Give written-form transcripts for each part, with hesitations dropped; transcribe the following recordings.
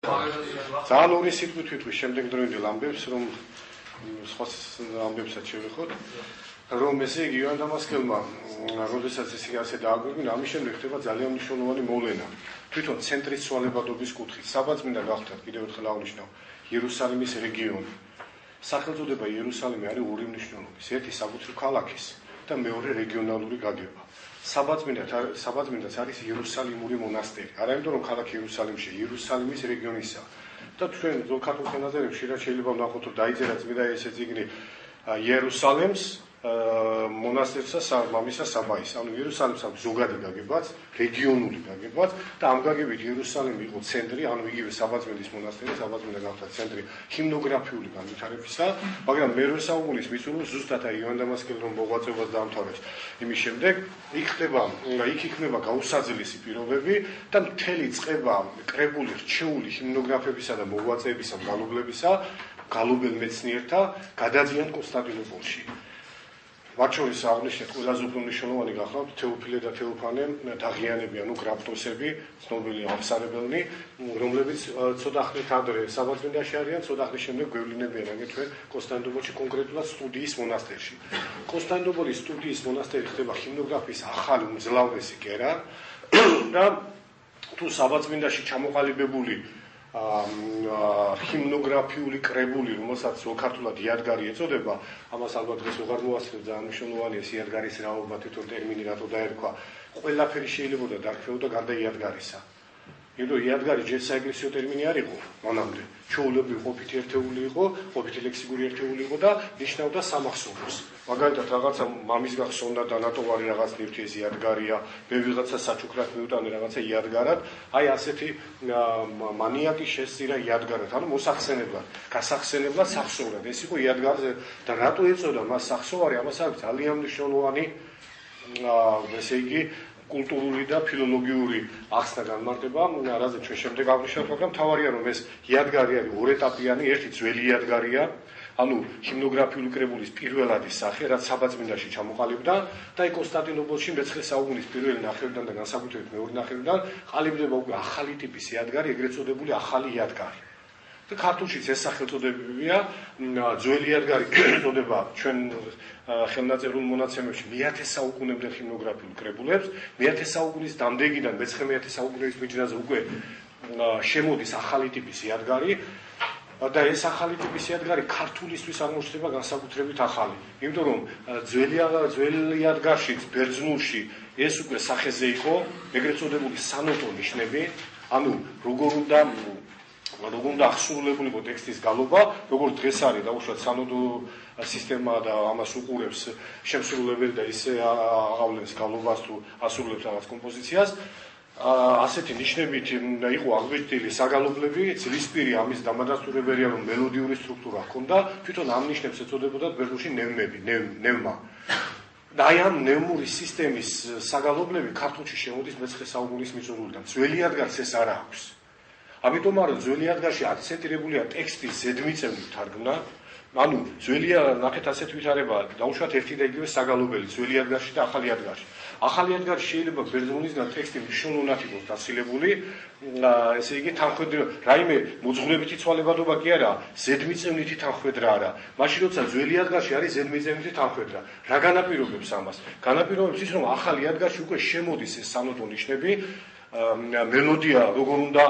ძალიან ორი სიტყვით ვიტყვი შემდეგ დროინდელ ამბებს, რომ სხვა ამბებსაც შევეხოთ, რომ ესე იგი იოან დამასკელმა, როდესაც ესე დააგვირგვინა, ამის შემდეგ ხდება ძალიან მნიშვნელოვანი მოვლენა. თვითონ ცენტრის ცვალებადობის კუთხით, საბაძმინდა გახდათ, კიდევ ერთხელ აღნიშნავ, იერუსალიმის რეგიონი. სახელწოდება იერუსალიმი არის ორი მნიშვნელობის, ერთი საკუთრივ ქალაქის და მეორე რეგიონალური გაგება. საბაძმინდაც არის იერუსალიმური მონასტერი. არა იმიტომ რომ ქალაქი იერუსალიმში, იერუსალიმის რეგიონისა. და ჩვენ ზოგ ქართულ ენაზე ხშირად შეიძლება ვნახოთ, რომ დაიწერა წმინდა ესე წიგნი იერუსალიმს მონასტერსა მამისა საბაის. ანუ იერუსალიმს აქვს ზოგადი გაგებაც, რეგიონული გაგებაც და ამ გაგებით იერუსალიმი იყო ცენტრი, ანუ იგივე საბაძმინდის მონასტერი, საბაძმინდა გახდა ცენტრი ჰიმნოგრაფიული განვითარებისა, მაგრამ მერვე საუკუნის მისულს ზუსტად იოან დამასკელი რომ მოღვაწეობას დაამთავრებს. იმის შემდეგ იქ იქნება გაუსაძლისი პირობები და მთელი წყება კრებული, რჩეული ჰიმნოგრაფებისა და მოღვაწეებისა, გალობელ მეცნიერთა გადადიან კონსტანტინოპოლში. მათ შორის აღნიშნეთ ყველაზე უფრო მნიშვნელოვანი გახლავთ თეოფილე და თეოფანე დაღიანები, ანუ გრაფტოსები, ცნობილი აღსარებელნი, რომლებიც ცოტა ხნით ადრე საბაძმინდაში არიან, ცოტა ხნის შემდეგ გვევლინებიან აგრეთვე კონსტანტინოპოლში, კონკრეტულად სტუდიის მონასტერში. კონსტანტინოპოლის სტუდიის მონასტერი ხდება ჰიმნოგრაფიის ახალი უმძლავრესი კერა და თუ საბაძმინდაში ჩამოყალიბებული ჰიმნოგრაფიული კრებული, რომელსაც ქართულად იადგარი ეწოდება, ამას ალბათ დღეს ვეღარ მოასწრებ, ძალიან მნიშვნელოვანია იადგარის რაობა, თვითონ ტერმინი რატო დაერქვა. ყველაფერი შეიძლება დარქმეოდა გარდა იადგარისა. იმიტომ იადგარი ჯერ საეკლესიო ტერმინი არ იყო მანამდე. ჩვეულებრივი ყოფით ერთეული იყო, ყოფით ლექსიკური ერთეული იყო და ნიშნავდა სამახსოვროს. მაგალითად რაღაცა მამის გახსოვნა და ნატოვარი რაღაც ნივთი ეს იადგარია, მე ვიღაცა საჩუქრად მიუტანე რაღაცა იადგარად, აი ასეთი მანიაკი შესწირა იადგარად, ანუ მოსახსენებლად, გასახსენებლად სახსოვრად. ეს იყო იადგარზე და რატო ეწოდა მას სახსოვარი, ამას არის ძალიან მნიშვნელოვანი ესე იგი კულტურული და ფილოლოგიური ახსნა განმარტება, რაზე ჩვენ შემდეგ აღვნიშნავთ, მაგრამ თავარია რომ ეს იადგარი არის ორეტაპიანი, ერთი ძველი იადგარია, ანუ ჰიმნოგრაფიული კრებულის პირველადი სახე, რაც საბაძმინდაში ჩამოყალიბდა და კონსტანტინოპოლში მე-9 საუკუნის პირველი ნახევრიდან და განსაკუთრებით მეორე ნახევრიდან ყალიბდება უკვე ახალი ტიპის იადგარი, ეგრეთ წოდებული ახალი იადგარი. და ქართულშიც ეს სახელწოდებებია, ძველი იადგარი ეწოდება ჩვენ ხელნაწერულ მონაცემებში მე-10 საუკუნემდე ჰიმნოგრაფიულ კრებულებს, მე-10 საუკუნის დამდეგიდან მე-9 საუკუნის მიჯნაზე უკვე შემოდის ახალი ტიპის იადგარი და ეს ახალი ტიპის იადგარი ქართულისთვის აღმოჩნდება განსაკუთრებით ახალი. იმიტომ რომ ძველი იადგარშიც ბერძნულში ეს უკვე სახეზე იყო, ეგრეთ წოდებული სანოტო ნიშნები, ანუ როგორ უნდა აღსრულებული იყო ტექსტის გალობა, როგორც დღეს არის დაუშვათ სანოდო სისტემა და ამას უყურებს შემსრულებელი და ისე აღავლენს გალობას თუ ასრულებს რაღაც კომპოზიციას. ასეთი ნიშნებით იყო აღბეჭდილი საგალობლები, ძვლისპირი ამის დამადასტურებელია რომ მელოდიური სტრუქტურა ჰქონდა, თვითონ ამ ნიშნებს ეწოდებოდა ბერძნულში ნევმა. და აი ამ ნევმური სისტემის საგალობლები ქართულში შემოდის მე-9 საუკუნის მიწურულიდან. ძველი იადგარს ეს არ აქვს. ამიტომ არის ძველი იადგარში აქცენტირებულია ტექსტის ზედმიწევნით თარგმნა, ანუ ძველია ნახეთ ასეთ ვითარება, დაუშვათ ერთი და იგივე საგალობელი ძველი იადგარში და ახალი იადგარში. ახალი იადგარში შეიძლება ბერძნულისგან ტექსტი მნიშვნელოვნად იყოს დაცილებული, ესე იგი რაიმე მოძღვრებითი ცვალებადობა კი არა, ზედმიწევნითი თანხმედრა არა. მაშინ როცა ძველი იადგარში არის ზედმიწევნითი თანხმედრა, რა განაპირობებს ამას? განაპირობებს ის, რომ ახალი იადგარში უკვე შემოდის ეს სანოტო ნიშნები, მელოდია როგორ უნდა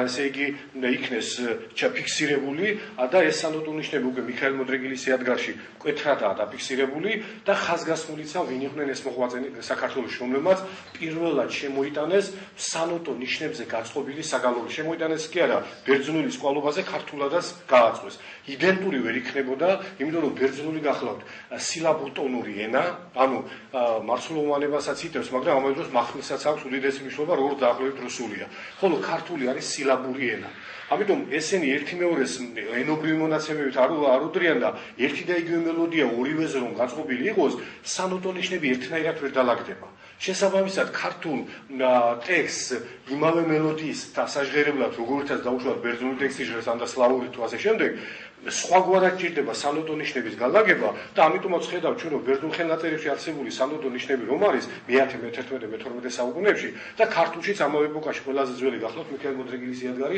ესე იგი იქნეს ჩაფიქსირებული და ეს სანოტო ნიშნები უკვე მიქაელ მოდრეგილის იადგარში მკვეთრადაა დაფიქსირებული და ხაზგასმულიცა ვინ იყვნენ ეს მოღვაწენი საქართველოში, რომლებმაც პირველად შემოიტანეს სანოტო ნიშნებზე გაწყობილი საგალობლები. შემოიტანეს კი არა, ბერძნულის ყვალობაზე ქართულადაც გააწყვეს. იდენტური ვერ იქნებოდა, იმიტომ რომ ბერძნული გახლავთ სილაბოტონური ენა, ანუ მარცვლოვანებასაც იტევს, მაგრამ ამავე დროს მახვილსაც აქვს უდიდესი მნიშვნელობა, როგორც დაახლოებით რუსულია. ხოლო ქართული არის სილაბური ენა. ამიტომ ესენი ერთი მეორეს ენობრივი მონაცემებით არ უდრიან და ერთი და იგივე მელოდია ორივეზე რომ გაწყობილი იყოს, სანოტო ნიშნები ერთნაირად ვერ დალაგდება. შესაბამისად ქართულ ტექსტს იმავე მელოდიის დასაჟღერებლად როგორიცაც დაუშვათ ბერძნული ტექსტის ჟღერს და სლავური თუ ასე შემდეგ სხვაგვარად ჭირდება სანოტო ნიშნების განლაგება და ამიტომაც ხედავთ ჩვენ რომ ბერძნულ ხელნაწერებში არსებული სანოტო ნიშნები რომ არის მე-10, მე-11, მე-12 საუკუნეებში და ქართულშიც ამავე ეპოქაში ყველაზე ძველი გახლავთ მიქაელ მოდრეგილის იადგარი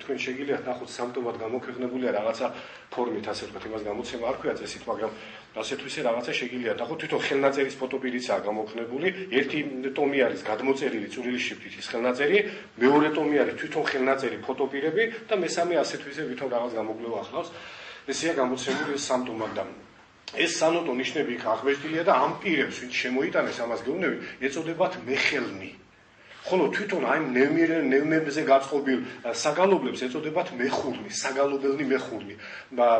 თქვენ შეგიძლიათ ნახოთ სამტომად გამოქვეყნებულია რაღაცა ფორმით ასე ვთქვათ იმას გამოცემა არ ქვია წესით მაგრამ ასე თუ ისე რაღაცა შეგიძლიათ ნახოთ თვითონ ხელნაწერის ფოტოპირიცაა გამოქვეყნებული ერთი ტომი არის გადმოწერილი წვრილი შრიფტით ის ხელნაწერი მეორე ტომი არის თვითონ ხელნაწერი ფოტოპირები და მესამე ასე თუ ისე თვითონ რაღაც გამოგვლევა ახლავს ესეა გამოცემული სამტომად და ეს სანოტო ნიშნები იქ აღბეჭდილია და ამ პირებს ვინც შემოიტანეს ამას გეუბნები ეწოდებათ მეხელნი ხოლო თვითონ აი ნევნებზე გაწყობილ საგალობლებს ეწოდებათ მეხურნი, საგალობელნი მეხურნი.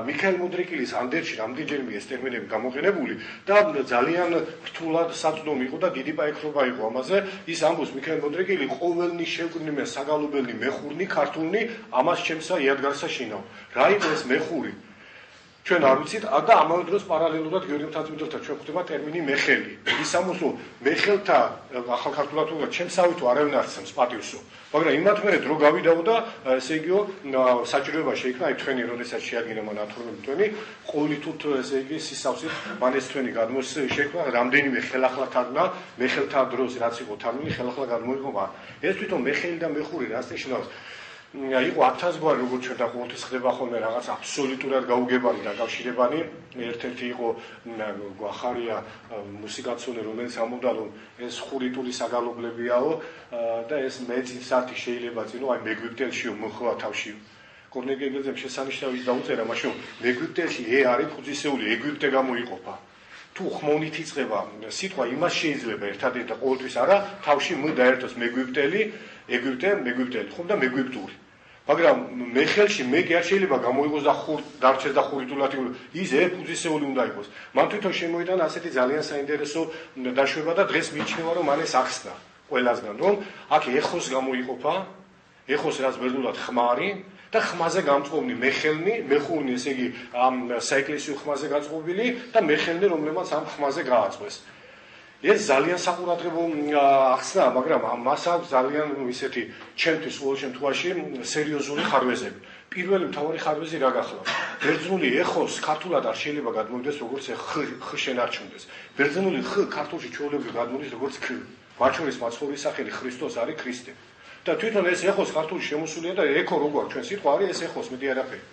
მიქაელ მოდრეკილის ანდერში რამდენჯერმე ეს ტერმინები გამოყენებული და ძალიან რთულად საწვდომი იყო და დიდი პაექრობა იყო ამაზე. ის ამბობს მიქაელ მოდრეკილი ყოველნი შეგვდნიმე საგალობელნი მეხურნი ქართულნი ამას ჩემსა იადგარსა შინავ. რა იყო ეს მეხური? ჩვენ არ ვიცით და ამავე დროს პარალელურად გიორგი მთაწმიდელთან ჩვენ ხვდება ტერმინი მეხელი. ის ამბობს რომ მეხელთა ახალ ქართულად ვუღოთ ჩემსავი თუ არავინ არ ცემს პატივსო. მაგრამ იმათ მერე დრო გავიდაო და ესე იგიო საჭიროება შეიქმნა აი თქვენი როდესაც შეადგინა მან 12 თვენი ყოვლითუთ ესე იგი სისავსით მან ეს თვენი გადმოს შექმნა რამდენიმე ხელახლა თარგმნა მეხელთა დროს რაც იყო თარგმნილი ხელახლა გადმოიღო. ეს თვითონ მეხელი და მეხური რას ნიშნავს? იყო 1000 გვარი როგორც ჩვენ და ყოველთვის ხდება ხოლმე რაღაც აბსოლუტურად გაუგებარი დაკავშირებანი ერთ-ერთი იყო გვახარია მუსიკაცონე რომელიც ამბობდა რომ ეს ხურიტული საგალობლებიაო და ეს მეწინსათი შეიძლება წინო აი მეგვიპტელშიო მოხვა თავში კორნეგეგელზემ შესანიშნავი დაუწერა მაშინ მეგვიპტელში არის ფუძისეული ეგვიპტე გამოიყოფა თუ ხმოვნით იწყება სიტყვა იმას შეიძლება ერთადერთი და ყოველთვის არა თავში მ დაერთოს მეგვიპტელი ეგვიპტე მეგვიპტელი ხომ და მეგვიპტური მაგრამ მეხელში მეგი არ შეიძლება გამოიღოს და დარჩეს და ხურიტულად ის ფუძისეული უნდა იყოს მან თვითონ შემოიტანა ასეთი ძალიან საინტერესო დაშვება და დღეს მიიჩნევა რომ მან ეს ახსნა ყველასგან რომ აქ ეხოს გამოიყოფა ეხოს რაც ბერძნულად ხმარი და ხმაზე გამწყობნი მეხელნი მეხურნი ესე იგი ამ საეკლესიო ხმაზე გაწყობილი და მეხელნი რომლებმაც ამ ხმაზე გააწყვეს ეს ძალიან საყურადღებო ახსნაა, მაგრამ მას აქვს ძალიან ისეთი ჩემთვის ყოველ შემთხვევაში სერიოზული ხარვეზები. პირველი მთავარი ხარვეზი რა გახლავთ? ბერძნული ეხოს ქართულად არ შეიძლება გადმოვიდეს როგორც ხ შენარჩუნდეს. ბერძნული ხ ქართულში ჩვეულებრივ გადმოდის როგორც ქ. მათ შორის მაცხოვრის სახელი ქრისტოს არის ქრისტე. და თვითონ ეს ეხოს ქართულში შემოსულია და ეხო როგორ ჩვენ სიტყვა არის ეს ეხოს მეტი არაფერი.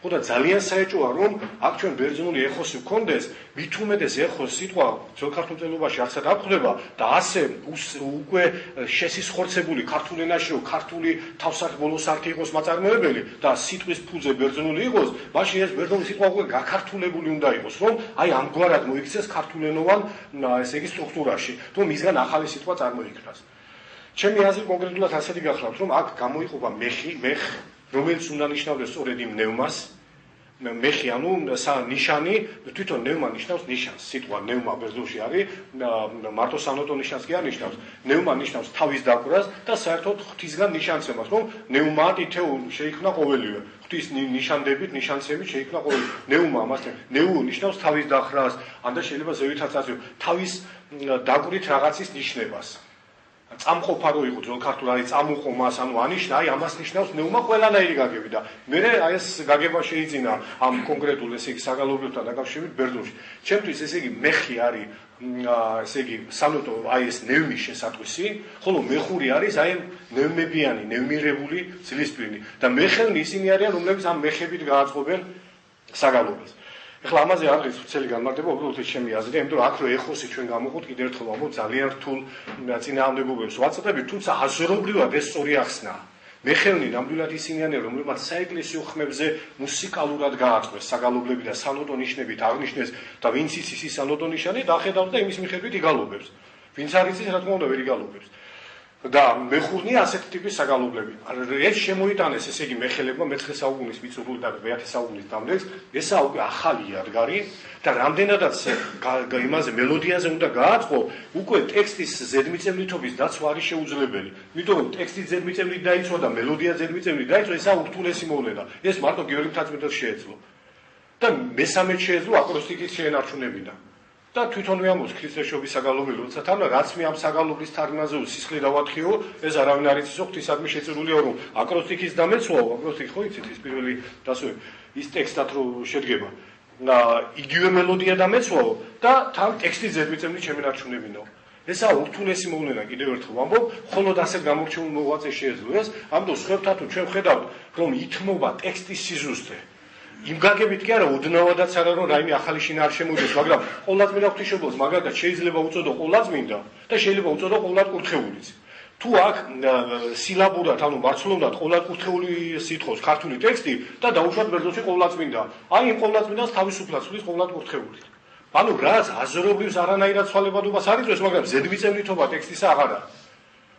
ხოდა ძალიან საეჭვოა რომ აქ ჩვენ ბერძნული ეხოსი ვქონდეს, მით უმეტეს ეხოს სიტყვა ძველ ქართულ წერილობაში არცად არ გვხვდება და ასე უკვე შესისხორცებული ქართულ ენაში რომ ქართული თავსართბოლოსართი იყოს მაწარმოებელი და სიტყვის ფუძე ბერძნული იყოს, მაშინ ეს ბერძნული სიტყვა უკვე გაქართულებული უნდა იყოს, რომ აი ამგვარად მოიქცეს ქართულენოვან ესე იგი სტრუქტურაში, რომ მისგან ახალი სიტყვა წარმოიქმნას. ჩემი აზრით კონკრეტულად ასეთი გახლავთ, რომ აქ გამოიყოფა მეხ რომელიც უნდა ნიშნავდეს სწორედ იმ ნევმას მეხი ანუ ნიშანი თვითონ ნევმა ნიშნავს ნიშანს სიტყვა ნევმა ბერძნულში არის მარტო სანოტო ნიშანს კი არ ნიშნავს ნევმა ნიშნავს თავის დაკვრას და საერთოდ ღვთისგან ნიშანცემას რომ ნევმატითეუ შეიქმნა ყოველივე ღვთის ნიშანდებით ნიშანცებით შეიქმნა ყოველივე ნევმა ამასთან ნეუ ნიშნავს თავის დახრას ან და შეიძლება ზევითაც ასე თავის დაკვრით რაღაცის ნიშნებას წამყოფა რო იყო ძველ ქართულ არის წამუყო მას ანუ ანიშნა აი ამას ნიშნავს ნეუმა ყველანაირი გაგები და მე ეს გაგება შეიძინა ამ კონკრეტულ ესე იგი საგალობლებთან დაკავშირებით ბერძნულში ჩემთვის ესე იგი მეხი არის ესე იგი სანოტო აი ეს ნევმის შესატყვისი ხოლო მეხური არის აი ნევმებიანი ნევმირებული ძლისპლინი და მეხელნი ისინი არიან რომლებიც ამ მეხებით გააწყობენ საგალობლებს ეხლა ამაზე არ არის ვრცელი განმარტება, უბრალოდ ეს ჩემი აზრია, იმიტომ რომ აქ რო ეხოსი ჩვენ გამოვხოთ კიდევ ერთხელ ვამბობ ძალიან რთულ წინააღმდეგობებს ვაწყვეტებით, თუმცა აზრობრივად ეს სწორი ახსნაა. მეხელნი ნამდვილად ისინი არიან, რომლებმაც საეკლესიო ხმებზე მუსიკალურად გააწყვეს საგალობლები და სანოტო ნიშნებით აღნიშნეს და ვინც იცის ის სანოტო ნიშანი დახედავს და იმის მიხედვით იგალობებს. ვინც არ იცის, რა თქმა უნდა, ვერ იგალობებს. და მეხურნია ასეთი ტიპის საგალობლები. ეს შემოიტანეს ესე იგი მეხელებმა მე-9 საუკუნის მიწურულს და მე-10 საუკუნის დამდეგს, ესა უკვე ახალი იადგარი და რამდენადაც იმაზე მელოდიაზე უნდა გააწყო, უკვე ტექსტის ზედმიწევნითობის დაცვა არის შეუძლებელი. იმიტომ რომ ტექსტის ზედმიწევნით დაიცვა და მელოდია ზედმიწევნით დაიცვა, ესა ურთულესი მოვლენა. ეს მარტო გიორგი მთაწმიდელს შეეძლო. და მესამედ შეეძლო აკროსტიკის შეენარჩუნებინა. და თვითონვე ამბობს ქრისტესობის საგალობელი, როცა თან რაც მე ამ საგალობლის თარგმანაზე სისხლი დავათხიო, ეს არავინ არ იცისო ღვთისადმი შეწირულია რომ აკროსტიკის დამეცვაო, აკროსტიკი ხო იცით ის პირველი დასვე ის ტექსტად რო შედგება. იგივე მელოდია დამეცვაო და თან ტექსტი ზედმიწევნით შემენარჩუნებინო. ესა ურთულესი მოვლენა კიდევ ერთხელ ვამბობ, ხოლოდ ასეთ გამორჩეულ მოღვაწეს შეეძლო ეს, ამიტომ სხვებთან თუ ჩვენ ხედავთ, რომ ითმობა ტექსტის სიზუსტე. იმ გაგებით კი არა, ოდნავადაც არა რომ რაიმე ახალი შინა არ შემოდის, მაგრამ ყოვლადწმინდა ღვთისმშობელს მაგალითად შეიძლება უწოდო ყოვლადწმინდა და შეიძლება უწოდო ყოვლადკურთხეულიც. თუ აქ სილაბურად, ანუ მარცვლოვნად ყოვლადკურთხეული სიტყვის ქართული ტექსტი და დაუშვათ ბერძნულში ყოვლადწმინდა. აი იმ ყოვლადწმინდას თავისუფლად ცვლის ყოვლადკურთხეული. ანუ რაც აზრობრივს არანაირად ცვალებადობას არ იწვევს, მაგრამ ზედმიწევნითობა ტექსტისა აღარა.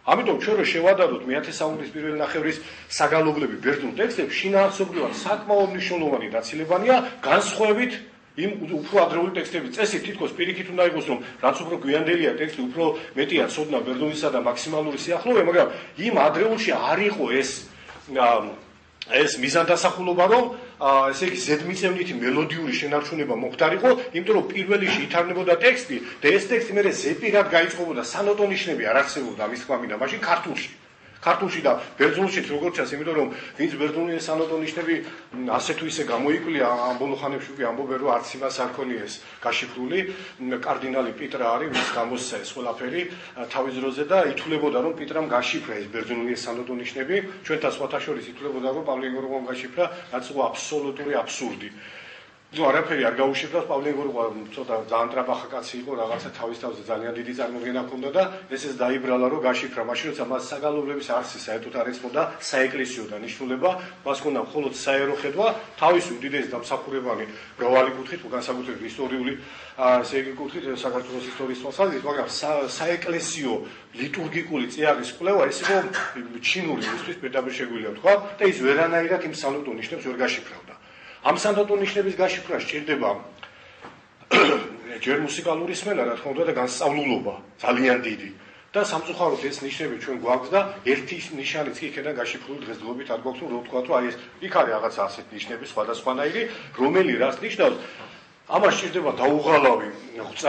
ამიტომ ჩვენ რო შევადაროთ მე-10 საუკუნის პირველი ნახევრის საგალობლები ბერძნულ ტექსტებში, შინაარსობრივად საკმაოდ მნიშვნელოვანი დაცილებანია განსხვავებით იმ უფრო ადრეული ტექსტების წესით თითქოს პირიქით უნდა იყოს რომ რაც უფრო გვიანდელია ტექსტი, უფრო მეტია ცოდნა ბერძნულისა და მაქსიმალური სიახლოვე, მაგრამ იმ ადრეულში არ იყო ეს მიზანდასახულობა რომ ესე იგი ზედმიწევნითი მელოდიური შენარჩუნება მოხდარიყო, იმიტომ რომ პირველში ითარნებოდა ტექსტი და ეს ტექსტი მერე ზეპირად გაიწყობოდა, სანოტონიშნები არ არსებობდა მის თქმამინდა, მაშინ ქართულში და ბერძნულშიც როგორც ჩანს, იმიტომ რომ ვინც ბერძნული სანოტონიშნები ასე თუ ისე გამოიკვლია ამ ბოლო ხანებში უკვე ამბობენ რომ არც იმას არ ქონიეს გაშიფრული, კარდინალი პიტრა არის, ვის გამოსცა ეს ყველაფერი თავის დროზე და ითვლებოდა რომ პიტრამ გაშიფრა ეს ბერძნული სანოტონიშნები, ჩვენთან სხვათა შორის ითვლებოდა რომ პავლე გორგომ გაშიფრა, რაც იყო აბსოლუტური აბსურდი. არაფერი არ გაუშიფრავს, პავლე გორგო ცოტა ძალიან ტრაბახა კაცი იყო, რაღაცა თავის თავზე ძალიან დიდი წარმოდგენა ჰქონდა და ეს დაიბრალა რომ გაშიფრა, მაშინ როცა მას საგალობლების არსი საერთოდ არ ეცნობდა საეკლესიო დანიშნულება, მას ჰქონდა მხოლოდ საერო ხედვა, თავისი უდიდესი დამსახურებანი მრავალი კუთხით, განსაკუთრებით ისტორიული, ესე იგი კუთხით საქართველოს ისტორიის თვალსაზრისით, მაგრამ საეკლესიო ლიტურგიკული წიაღის კვლევა ეს იყო ჩინური ისთვის პედაგოგიურია თქვა და ის ვერანაირად იმ სანოტონიშნებს ვერ გაშიფრავდა. ამ სანოტონიშნების გაშიფრვა სჭირდება ჯერ მუსიკალური სმენა, რა თქმა უნდა და განსწავლულობა ძალიან დიდი. და სამწუხაროდ ეს ნიშნები ჩვენ გვაქვს და ერთი ნიშანიც კი იქიდან გაშიფრული დღესდღეობით არ გვაქვს, რომ თქვა, რომ აი ეს იქ არის რაღაცა ასეთ ნიშნები სხვადასხვანაირი, რომელი რას ნიშნავს. ამას სჭირდება დაუღალავი ღვაწ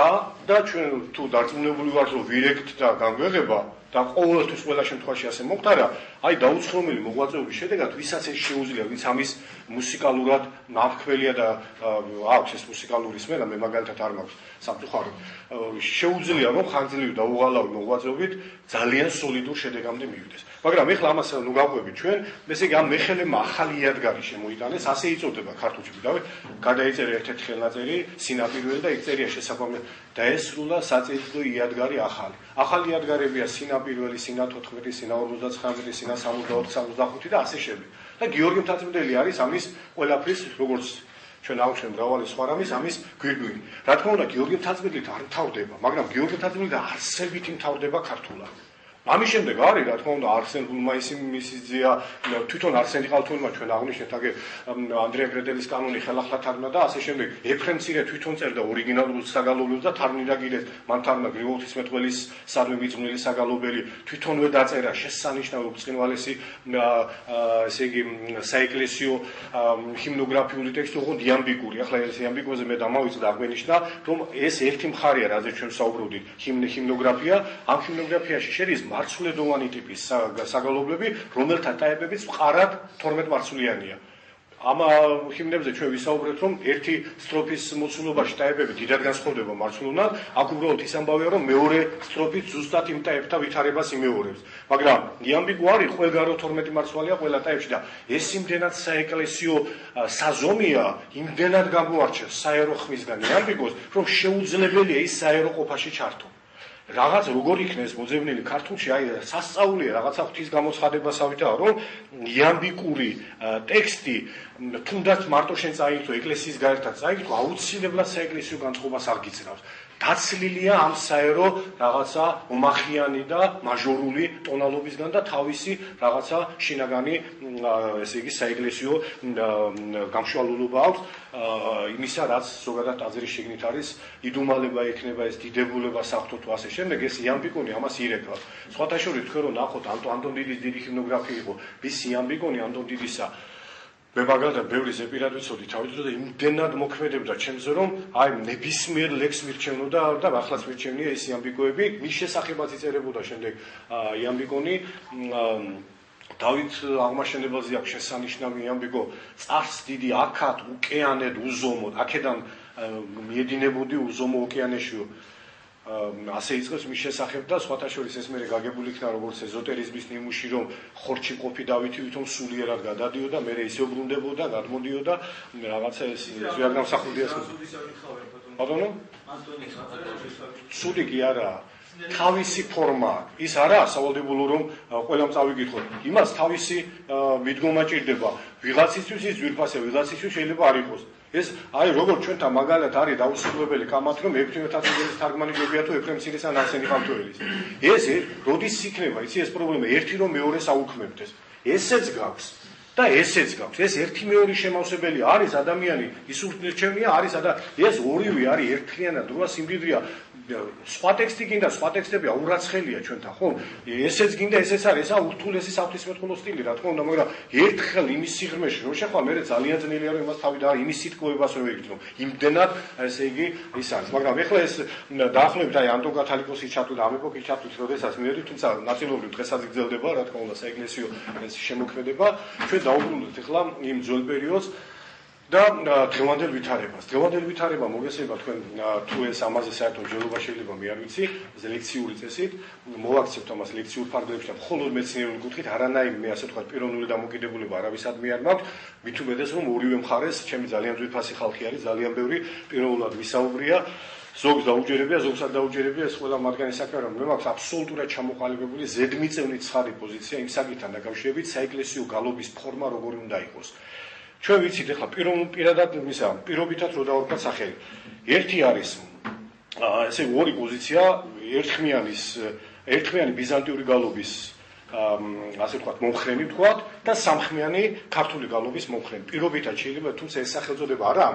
და ჩვენ თუ დარწმუნებული ვართ, რომ ვირექტ და განგვეღება და ყოველთვის ყველა შემთხვევაში ასე მოხდარა, აი დაუცხრომელი მოღვაწეობის შედეგად ვისაც ეს შეუძლია, ვინც ამის მუსიკალურად ნამქმელია და აქვს ეს მუსიკალური სმენა, მე მაგალითად არ მაქვს სამწუხაროდ, შეუძლია რომ ხანძლივი და უღალავი მოღვაწეობით ძალიან სოლიდურ შედეგამდე მივიდეს. მაგრამ ეხლა ამას ნუ გავყვებით ჩვენ, ესე იგი ამ მეხელებმა ახალი იადგარი შემოიტანეს, ასე იწოდება ქართულში, ვიდავე, გადაიწერა ერთ-ერთი ხელნაწერი, სინაპირველი და იქ წერია შესაბამისად დაესრულა საწესო იადგარი ახალი. ახალი იადგარებია სინაპირველი, სინა 14, სინა 59, სინა 64, 65 და ასე შემდეგ. და გიორგი მთაწმიდელი არის ამის ყველაფრის, როგორც ჩვენ აუჩვენ მრავალი სხვა რამის ამის გვირგვინი. რა თქმა უნდა, გიორგი მთაწმიდელით არ მთავრდება, მაგრამ გიორგი მთაწმიდელი არსებით მთავრდება ქართულად. ამის შემდეგ არის, რა თქმა უნდა, არსენ გულმაისი მისი ძია, თვითონ არსენ იყალთოელმა ჩვენ აღნიშნეთ, აგე ანდრია გრედელის კანონი ხელახლა თარგმნა და ასე შემდეგ. ეფრემ მცირე თვითონ წერდა ორიგინალურ საგალობლებს და თარგმნიდა კიდეც, მან თარგმნა გრიგოლთისმეტყველის სადმე მიძღვნილი საგალობელი, თვითონვე დაწერა შესანიშნავი ბრწყინვალესი, ესე იგი საეკლესიო ჰიმნოგრაფიული ტექსტი, ოღონდ იამბიკური. ახლა ეს იამბიკოზე მე დამავიწყდა აღგვენიშნა, რომ ეს ერთი მხარეა, რაზეც ჩვენ საუბრობდით, ჰიმნოგრაფია, ამ ჰიმნოგრაფიაში შედის მარცვლედოვანი ტიპის საგალობლები, რომელთა ტაეპებიც მყარად 12 მარცვლიანია. ამ ჰიმნებზე ჩვენ ვისაუბრეთ, რომ ერთი სტროფის მოცულობაში ტაეპები დიდად განსხვავდება მარცვლოვნად, აქ უბრალოდ ის ამბავია, რომ მეორე სტროფით ზუსტად იმ ტაეპთა ვითარებას იმეორებს. მაგრამ იამბიკო არის ყველგარო 12 მარცვალია ყველა ტაეპში და ეს იმდენად საეკლესიო საზომია, იმდენად გამოარჩევს საერო ხმისგან იამბიკოს, რომ შეუძლებელია ის საერო ყოფაში ჩართო. რაღაც როგორ იქნეს მოძებნილი ქართულში, აი სასწაულია რაღაცა ღვთის გამოცხადებასავითაა, რომ იამბიკური ტექსტი თუნდაც მარტო შენ წაიგდო ეკლესიის გაერთად წაიგდო, აუცილებლად საეკლესიო განწყობას აღგიძრავს. დაცლილია ამ საერო რაღაცა ომახიანი და მაჟორული ტონალობისგან და თავისი რაღაცა შინაგანი, ესე იგი საეკლესიო გამშვალულობა აქვს იმისა, რაც ზოგადად აზრის შიგნით არის, იდუმალება ექნება ეს დიდებულება საფრთხო თუ ასე შემდეგ, ეს იამბიკონი ამას ირეკლავს. სხვათა შორის თქვენ რომ ნახოთ, ანტონ დიდის დიდი ჰიმნოგრაფია იყო, ვის იამბიკონი ანტონ დიდისა მე მაგალითად ბევრი ზეპირად ვიცოდი თავის დროზე იმდენად მოქმედებდა ჩემზე რომ აი ნებისმიერ ლექს მირჩევნოდა და ახლაც მირჩევნია ეს იამბიკოები მის შესახებაც იწერებოდა შემდეგ იამბიკონი დავით აღმაშენებელზე აქვს შესანიშნავი იამბიკო წარს დიდი აქად ოკეანედ უზომოდ აქედან მიედინებოდი უზომო ოკეანეში ასე იწყებს მის შესახებ და სხვათა შორის ეს მე გაგებული იქნა როგორც ეზოტერიზმის ნიმუში რომ ხორჩი ყოფი დავითი ვითომ სულიერად გადადიოდა მე ისე უბრუნდებოდა გადმოდიოდა რაღაცა ეს ზიარ გამსახურდია ბატონო სული კი არა თავისი ფორმა ის არა სავალდებულო რომ ყველამ წავიკითხოთ იმას თავისი მიდგომა ჭირდება ვიღაცისთვის ის ძვირფასია ვიღაცისთვის შეიძლება არ იყოს ეს აი როგორ ჩვენთან მაგალითად არის დაუსრულებელი კამათი რომ ეფრემ თათრიძის თარგმანი გებია თუ ეფრემ ცირის ან არსენი ხალთოელის ეს როდის იქნება იცი ეს პრობლემა ერთი რომ მეორეს აუქმებდეს ესეც გაქვს და ესეც გაქვს ეს ერთი მეორის შემავსებელი არის ადამიანი ის ურთიერთჩევნია არის და ეს ორივე არის ერთხიანად როა სიმდიდრეა სხვა ტექსტი გინდა სხვა ტექსტები აურაცხელია ჩვენთან ხო ესეც გინდა ესეც არის ესა ურთულესი საფრთხმეტყველო სტილი რა თქმა უნდა მაგრამ ერთხელ იმის სიღრმეში რომ შეხვა მე ძალიან ძნელია რომ იმას თავი და იმის სიტყვებას რო ვიგრძნო იმდენად ესე იგი ის არის მაგრამ ეხლა ეს დაახლოებით აი ანდო კათალიკოსი ჩათვლით ამ ეპოქის ჩათვლით როდესაც მივედი თუმცა ნაწილობრივ დღესაც გრძელდება რა თქმა უნდა საეკლესიო ეს შემოქმედება ჩვენ დაუბრუნდით ეხლა იმ ძველ პერიოდს და დღევანდელ ვითარება მოგესწრება თქვენ თუ ეს ამაზე საერთოდ ჯერობა შეიძლება მე არ ვიცი ლექციური წესით მოვაქცევთ ამას ლექციურ ფარგლებში და მხოლოდ მეცნიერული კუთხით არანაირი მე ასე ვთქვათ პიროვნული დამოკიდებულება არავისადმი არ მაქვს მით უმეტეს რომ ორივე მხარეს ჩემი ძალიან ძვირფასი ხალხი არის ძალიან ბევრი პიროვნულად ვისაუბრია ზოგს დაუჯერებია ზოგს არ დაუჯერებია ეს ყველა მათგანი საქმე რომ მე მაქვს აბსოლუტურად ჩამოყალიბებული ზედმიწევნით ცხადი პოზიცია იმ საკითხთან დაკავშირებით საეკლესიო გალობის ფორმა როგორი უნდა იყოს ჩვენ ვიცით ახლა პირადად ისა პირობითად რო დავარქვათ სახელი ერთი არის ესე ორი პოზიცია ერთხმიანი ბიზანტიური გალობის ასე ვთქვათ მომხრენი ვთქვათ და სამხმიანი ქართული გალობის მომხრენი პირობითად შეიძლება თუმცა ეს სახელწოდება არა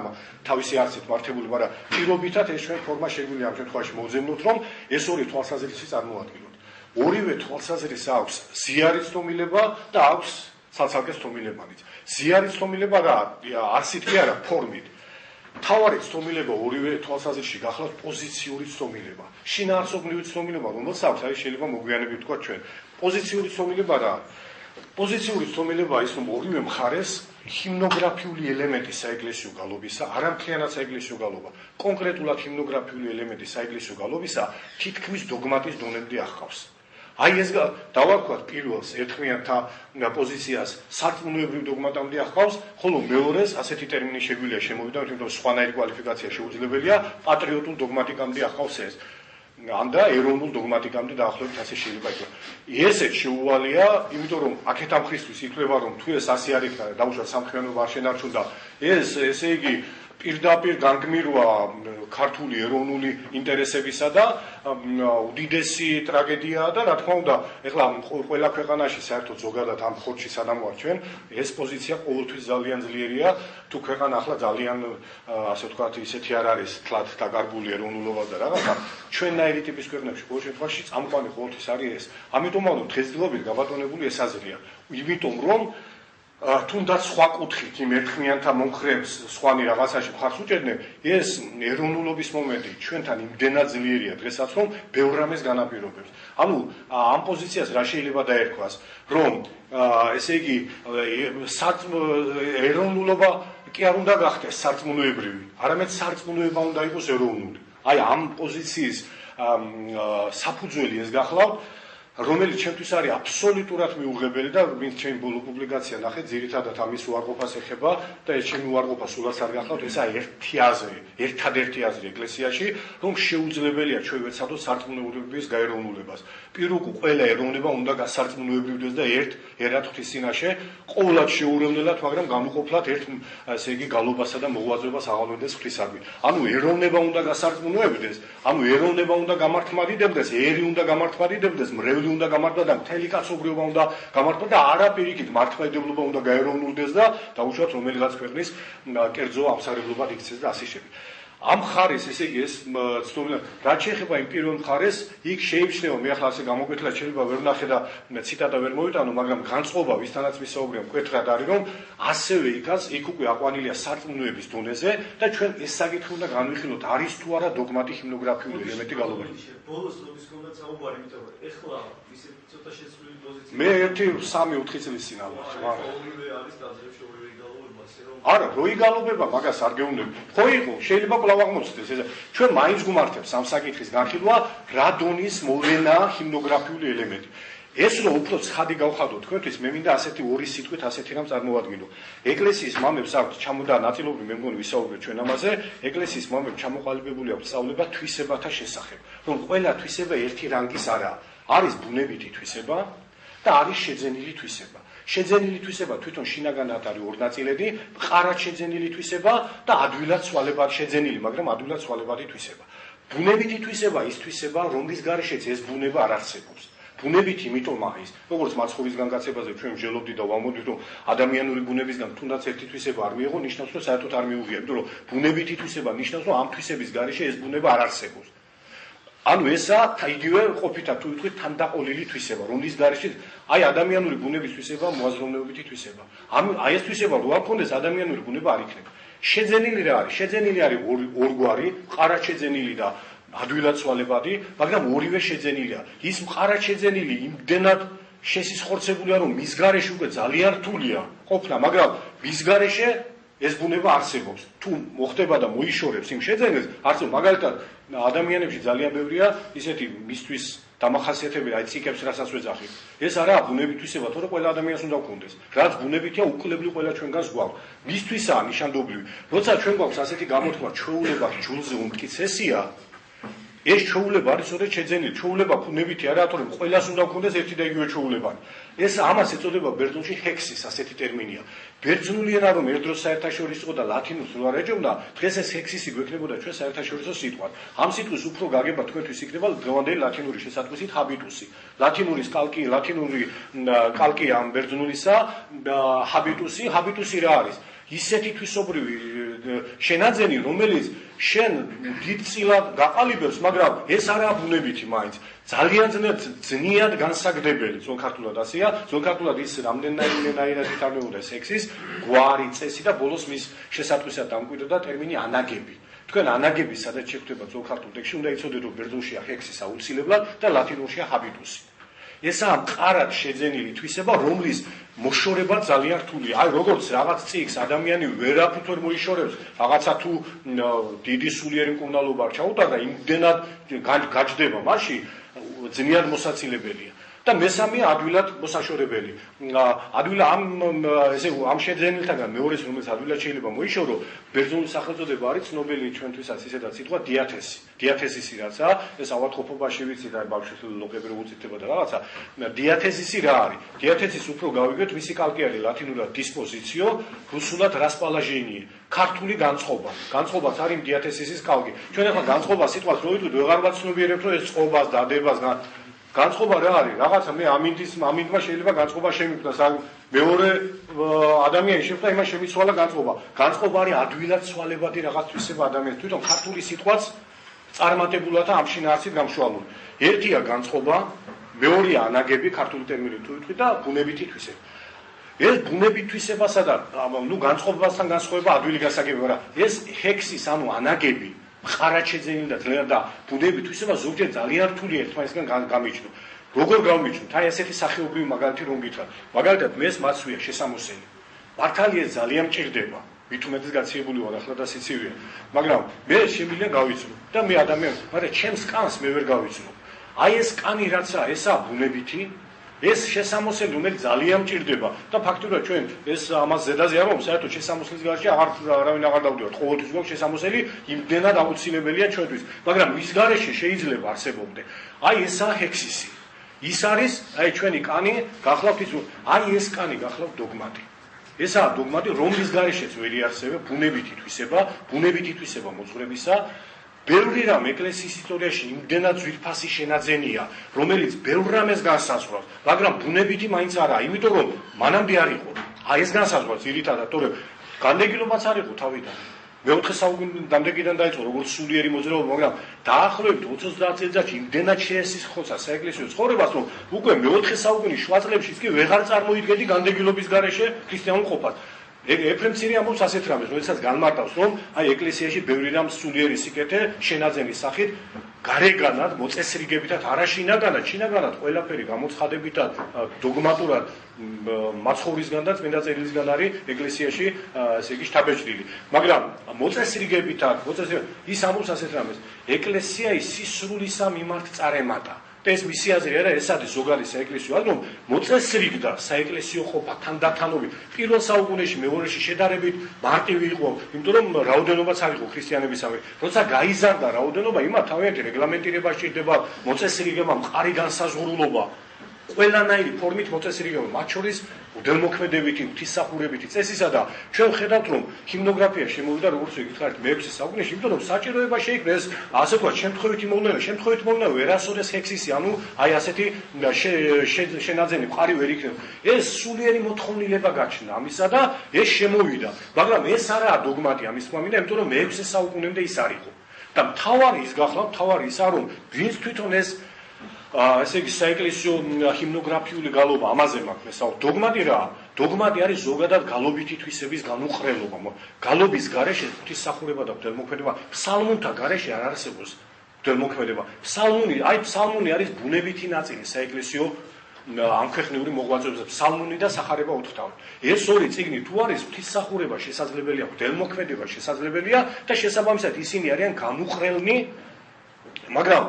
თავისი არსით მართებული მაგრამ პირობითად ეს ჩვენ ფორმა შეგვიძლია ამ შემთხვევაში მოვზემნოთ რომ ეს ორი თვალსაზრისი წარმოადგენთ ორივე თვალსაზრისს აქვს ზიარის თომილება და აქვს ცალ-ცალკე თომილებანიც ზიარის თომილება რა არსით კი არა ფორმით თავარი თომილება ორივე თვალსაზრისში გახლავთ პოზიციური თომილება შინაარსობრივი თომილება რომელსაც აქვს აი შეიძლება მოგვიანებით ვთქვა ჩვენ პოზიციური თომილება რა პოზიციური თომილება ის რომ ორივე მხარეს ჰიმნოგრაფიული ელემენტი საეკლესიო გალობისა არამხიანად საეკლესიო გალობა კონკრეტულად ჰიმნოგრაფიული ელემენტი საეკლესიო გალობისა თითქმის დოგმატის დონემდე აღყავს აი ეს დავარქვათ პირველს ერთხმიანთა პოზიციას სარწმუნოებრივ დოგმატამდე ახავს, ხოლო მეორეს ასეთი ტერმინი შეგვიძლია შემოვიდა, რომ სხვანაირი კვალიფიკაცია შეუძლებელია პატრიოტულ დოგმატიკამდე ახავს ეს. ან და ეროვნულ დოგმატიკამდე დაახლოებით ასე შეიძლება იყოს. ესეც შეუვალია, იმიტომ რომ აქეთ ამ ხისთვის ითვლება რომ თუ ეს ასე არ იქნება, დაუშვათ სამხმიანობა არ შენარჩუნდა, ესე იგი პირდაპირ განგმირვა ქართული ეროვნული ინტერესებისა და უდიდესი ტრაგედიაა და რა თქმა უნდა, ეხლა ყველა ქვეყანაში საერთოდ ზოგადად ამ ხორცში სანამ ვარ ჩვენ, ეს პოზიცია ყოველთვის ძალიან ძლიერია, თუ ქვეყანა ახლა ძალიან ასე ვთქვათ, ისეთი არ არის თლად დაკარგული ეროვნულობა და რაღაცა, ჩვენნაირი ტიპის ქვეყნებში ყოველ შემთხვევაში წამყვანი ყოველთვის არის ეს. ამიტომ ვამბობ, დღესდღეობით გაბატონებული ეს აზრია. იმიტომ რომ თუნდაც სხვა კუთხით იმ ერთხმიანთა მომხრეებს სხვანი რაღაცაში მხარს უჭერდნენ, ეს ეროვნულობის მომენტი ჩვენთან იმდენად ძლიერია დღესაც, რომ ბევრ რამეს განაპირობებს. ანუ ამ პოზიციას რა შეიძლება დაერქვას, რომ ესე იგი ეროვნულობა კი არ უნდა გახდეს სარწმუნოებრივი, არამედ სარწმუნოება უნდა იყოს ეროვნული. აი ამ პოზიციის საფუძველი ეს გახლავთ, რომელიც ჩემთვის არის აბსოლუტურად მიუღებელი და ვინც ჩემი ბოლო პუბლიკაცია ნახეთ, ძირითადად ამის უარყოფას ეხება და ეს ჩემი უარყოფა სულაც არ გახლავთ, ესა ერთი აზრი, ერთადერთი აზრი ეკლესიაში, რომ შეუძლებელია ჩვენ ვეცადოთ სარწმუნოებრივის გაეროვნულებას. პირუკუ ყველა ეროვნება უნდა გასარწმუნოებრივდეს და ერთად ღვთისწინაშე ყოვლად შეურევნელად, მაგრამ გამოყოფლად ერთ ესე იგი გალობასა და მოღვაწეობას აღავლენდეს ღვთისადმი. ანუ ეროვნება უნდა გასარწმუნოებდეს, ანუ ეროვნება უნდა გამართმადიდებდეს, ერი უნდა გამართმადიდებდეს, მრევლი უნდა გამართვა და მთელი კაცობრიობა უნდა გამართვა და არა პირიქით მართლმადიდებლობა უნდა გაეროვნულდეს და დაუშვათ რომელიღაც ქვეყნის კერძო ამსარებლობად იქცეს და ასე შემდეგ. ამ ხარეს ესე იგი ეს ცნობილი რაც შეეხება იმ პირველ მხარეს იქ შეიმჩნევა მე ახლა ასე გამოკვეთილად შეიძლება ვერ ვნახე და ციტატა ვერ მოვიტანო მაგრამ განწყობა ვისთანაც ვისაუბრია მკვეთრად არის რომ ასევე იქ უკვე აყვანილია სარწმუნოების დონეზე და ჩვენ ეს საკითხი უნდა განვიხილოთ არის თუ არა დოგმატი ჰიმნოგრაფიული ელემენტი გალობარი ბოლოს როდის კონდა საუბარი იმიტომ რომ ეხლა ისე ცოტა შეცვლილი პოზიცია მე 1-3-4 წლის წინ ალბათ ორივე არის დაძრებში ორივე იგალობება ასე რომ არა რო იგალობება მაგას არ გეუბნები ხო იყო შეიძლება კვლავ აღმოჩნდეს ეს ჩვენ მაინც გუმართებს ამ საკითხის განხილვა რა დონის მოვლენა ჰიმნოგრაფიული ელემენტი ეს რო უფრო ცხადი გავხადო თქვენთვის მე მინდა ასეთი ორი სიტყვით ასეთი რამ წარმოვადგინო ეკლესიის მამებს აქვთ ჩამოდა ნაწილობრივ მე მგონი ვისაუბრეთ ჩვენ ამაზე ეკლესიის მამებს ჩამოყალიბებული აქვს სწავლება თვისებათა შესახებ რომ ყველა თვისება ერთი რანგის არაა არის ბუნებითი თვისება და არის შეძენილი თვისება შეძენილი თვისება თვითონ შინაგანად არის ორ ნაწილები მყარად შეძენილი თვისება და ადვილად ცვალებადი შეძენილი მაგრამ ადვილად ცვალებადი თვისება ბუნებითი თვისება ის თვისება რომლის გარეშეც ეს ბუნება არ არსებობს ბუნებითი იმიტომ არის როგორც მაცხოვრის განგაცებაზე ჩვენ ვჟელობდით და ვამბობდით რომ ადამიანური ბუნებისგან თუნდაც ერთი თვისება არ მიიღო ნიშნავს რომ საერთოდ არ მიუღია იმიტომ რომ ბუნებითი თვისება ნიშნავს რომ ამ თვისების გარეშე ეს ბუნება არ არსებობს ანუ ესა იგივე ყოფითა თუ ვიტყვით თანდაყოლილი თვისება რომლის გარეშე აი ადამიანური ბუნების თვისება მოაზროვნეობითი თვისება აი ეს თვისება რო არ ქონდეს ადამიანური ბუნება არ იქნება შეძენილი რა არის შეძენილი არის ორგვარი მყარად შეძენილი და ადვილად ცვალებადი მაგრამ ორივე შეძენილია ის მყარად შეძენილი იმდენად შესისხორცებულია რომ მის გარეშე უკვე ძალიან რთულია ყოფნა მაგრამ მის გარეშე ეს ბუნება არსებობს თუ მოხდება და მოიშორებს იმ შეძენილს არც მაგალითად ადამიანებში ძალიან ბევრია ისეთი მისთვის დამახასიათებელი აი ციკებს რასაც ვეძახი ეს არაა ბუნებით თვისება თორე ყველა ადამიანს უნდა გქონდეს რაც ბუნებითია უკლებლი ყველა ჩვენგანს გვაქვს მისთვისაა ნიშანდობლივი როცა ჩვენ გვაქვს ასეთი გამოთქმა ჩვეულება ჯულზე უმტკიცესია ეს ჩვეულება არის სწორედ შეძენილი ჩვეულება ბუნებითი არა თორემ ყველას უნდა გქონდეს ერთი და იგივე ჩვეულება ეს ამას ეწოდება ბერძნულში ჰექსის ასეთი ტერმინია ბერძნული ენა რომ ერთ დროს საერთაშორისო იყო და ლათინურს რო არ ეჯობდა დღეს ეს ჰექსისი გვექნებოდა ჩვენ საერთაშორისო სიტყვად ამ სიტყვის უფრო გაგება თქვენთვის იქნება დღევანდელი ლათინური შესატყვისით ჰაბიტუსი ლათინური კალკი ამ ბერძნულისა ჰაბიტუსი რა არის ისეთი თვისობრივი შენაძენი რომელიც შენ დიდწილად გაყალიბებს მაგრამ ეს არაა ბუნებითი მაინც ძალიან ძნიად განსაგდებელი ძველ ქართულად ასეა ძველ ქართულად ის რამდენნაირად ითარგმნებოდა სექსის გვარი წესი და ბოლოს მის შესატყვისად დამკვიდრდა ტერმინი ანაგები თქვენ ანაგების სადაც შეხვდება ძველ ქართულ ტექსტში უნდა იცოდეთ რომ ბერძნულშია ჰექსის აუცილებლად და ლათინურშია ჰაბიტუსი ესაა მყარად შეძენილი თვისება რომლის მოშორება ძალიან რთულია აი როგორც რაღაც წიგს ადამიანი ვერაფრით ვერ მოიშორებს რაღაცა თუ დიდი სულიერი მკურნალობა არ ჩაუტარდა იმდენად გაჯდება მასში ძნიად მოსაცილებელია და მესამე ადვილად მოსაშორებელი ადვილად ამ შეძენილთაგან მეორეს რომელიც ადვილად შეიძლება მოიშორო ბერძნული სახელწოდება არის ცნობილი ჩვენთვისაც ისედაც სიტყვა დიათეზისი რაცა ეს ავადმყოფობაში ვიცით აი ბავშვი ლოგები უწითება და რაღაცა დიათეზისი რა არის დიათეზის უფრო გავიგეთ მისი კალკი არის ლათინურად დისპოზიციო რუსულად რასპალაჟენიე ქართული განწყობაც არის დიათეზისის კალკი ჩვენ ახლა განწყობა სიტყვას რო ვიტყვით ვეღარ ვაცნობიერებთ რომ ეს წყობას დადებას განწყობა რა არის რაღაცა მე ამინდმა შეიძლება განწყობა შემიქმნას ან მეორე ადამიანი შეხვდა იმას შემიცვალა განწყობა არის ადვილად ცვალებადი რაღაც თვისება ადამიანს თვითონ ქართული სიტყვაც წარმატებულად ამ შინაარსით გამშვალული ერთია განწყობა მეორეა ანაგები ქართული ტერმინით თუ ვიტყვი და ბუნებითი თვისება ეს ბუნებით თვისებასა და განწყობასთან განსხვავება ადვილი გასაგებია რა ეს ჰექსის ანუ ანაგები მყარად შეძენილი და ძლიერ და ბუნებით თვისება ზოგჯერ ძალიან რთულია ერთმანეთისგან გამიჯნო. როგორ გამიჯნოთ? აი ესეთი სახეობრივი მაგალითი რომ გითხრათ. მაგალითად მეს მაცვია შესამოსელი. მართალია ძალიან მჭირდება. მით უმეტეს გაციებული ვარ ახლა და სიცივია. მაგრამ მე შემიძლია გავიცნო და მე ადამიანს, მაგრამ ჩემს კანს მე ვერ გავიცნო. აი ეს კანი რაცა, ესა ბუნებითი ეს შესამოსელი რომელიც ძალიან მჭირდება და ფაქტობრივად ჩვენ ეს ამას ზედაზე არ ვამბობ საერთოდ შესამოსლის გარშე არავინ აღარ დავდივართ ყოველთვის გვაქვს შესამოსელი იმდენად აუცილებელია ჩვენთვის მაგრამ მის გარშე შეიძლება არსებობდე აი ესაა ჰექსისი ის არის აი ჩვენი კანი გახლავთ ის აი ეს კანი გახლავთ დოგმატი ესაა დოგმატი რომლის გარეშეც ვერ იარსებება ბუნებითი თვისება მოძღვრებისა ბევრი რამ ეკლესიის ისტორიაში იმდენად ძვირფასი შენაძენია, რომელიც ბევრ რამეს განსაზღვრავს, მაგრამ ბუნებითი მაინც არაა, იმიტომ რომ მანამდე არ იყო. აი ეს განსაზღვრავს ძირითადად, თორემ განდეგილობაც არ იყო თავიდან. მეოთხე საუკუნის დამდეგიდან დაიწყო როგორც სულიერი მოძრაობა, მაგრამ დაახლოებით 30 წელიწადში იმდენად შეესხოცა საეკლესიო ცხოვრებას, რომ უკვე მეოთხე საუკუნის შუა წლებში კი ვეღარ წარმოიდგენდი განდეგილობის გარეშე ქრისტიანულ ყოფას. ეფრემ ცირი ამბობს ასეთ რამეს, როდესაც განმარტავს, რომ აი ეკლესიაში ბევრი რამ სულიერი სიკეთე შენაძენის სახით გარეგანად მოწესრიგებითად არაშინაგანად, შინაგანად ყველაფერი გამოცხადებითად დოგმატურად მაცხოვრისგან და წმინდა წერილისგან არის ეკლესიაში ესე იგი შთაბეჭდილი. მაგრამ მოწესრიგებითად ის ამბობს ასეთ რამეს, ეკლესია ის სისრულისა მიმართ წარემატა. ეს მისი აზრი არა, ეს არის ზოგადი საეკლესიო აზრი, რომ მოწესრიგდა საეკლესიო ყოფა თანდათანობით პირველ საუკუნეში, მეორეში შედარებით მარტივი იყო, იმიტომ რომ რაოდენობაც არ იყო ქრისტიანებისამე. როცა გაიზარდა რაოდენობა, იმათ თავიანთი რეგლამენტირება სჭირდება, მოწესრიგება, მყარი განსაზღვრულობა, ყველანაირი ფორმით მოწესრიგება, მათ შორის უდელმოქმედებითი, ღვთისმსახურებითი წესისა და ჩვენ ვხედავთ, რომ ჰიმნოგრაფია შემოვიდა როგორც ვიკითხარით მე-6 საუკუნეში, იმიტომ რომ საჭიროება შეიქმნა ეს ასე ვთქვათ, შემთხვევითი მოვლენა ვერასოდეს ჰექსისი, ანუ აი ასეთი შენაძენი მყარი ვერ იქნება. ეს სულიერი მოთხოვნილება გაჩნდა ამისა და ეს შემოვიდა, მაგრამ ეს არაა დოგმატი ამის თქმა მინდა, იმიტომ რომ მე-6 საუკუნემდე ის არ იყო. და მთავარი ის გახლავთ, მთავარი ის არა, რომ ვინც თვითონ ეს ესე იგი საეკლესიო ჰიმნოგრაფიული გალობა ამაზე მაქვს მესაუბრე. დოგმატი რა? დოგმატი არის ზოგადად გალობითი თვისების განუყრელობა. გალობის გარეშე ღვთისმსახურება და ღვთელმოქმედება, ფსალმუნთა გარეშე არ არსებობს ღვთელმოქმედება. ფსალმუნი არის ბუნებითი ნაწილი საეკლესიო ამქვეყნიური მოღვაწეობისა. ფსალმუნი და სახარება ოთხთავი. ეს ორი წიგნი თუ არის ღვთისმსახურება შესაძლებელია, ღვთელმოქმედება შესაძლებელია და შესაბამისად ისინი არიან განუყრელნი, მაგრამ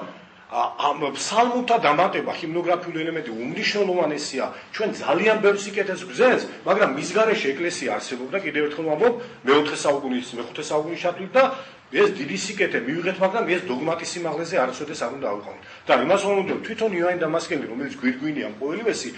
ფსალმუნთა დამატება, ჰიმნოგრაფიული ელემენტი უმნიშვნელოვანესია. ჩვენ ძალიან ბევრ სიკეთეს გვზენს, მაგრამ მის გარეშე ეკლესია არსებობდა, კიდევ ერთხელ ვამბობ, მე-4 საუკუნის, მე-5 საუკუნის ჩათვლით და ეს დიდი სიკეთე მივიღეთ, მაგრამ ეს დოგმატის სიმაღლეზე არასოდეს არ უნდა ავიყვანოთ. და იმას ვამბობ, თვითონ იოანე დამასკელი, რომელიც გვირგვინია მკვლელივესი,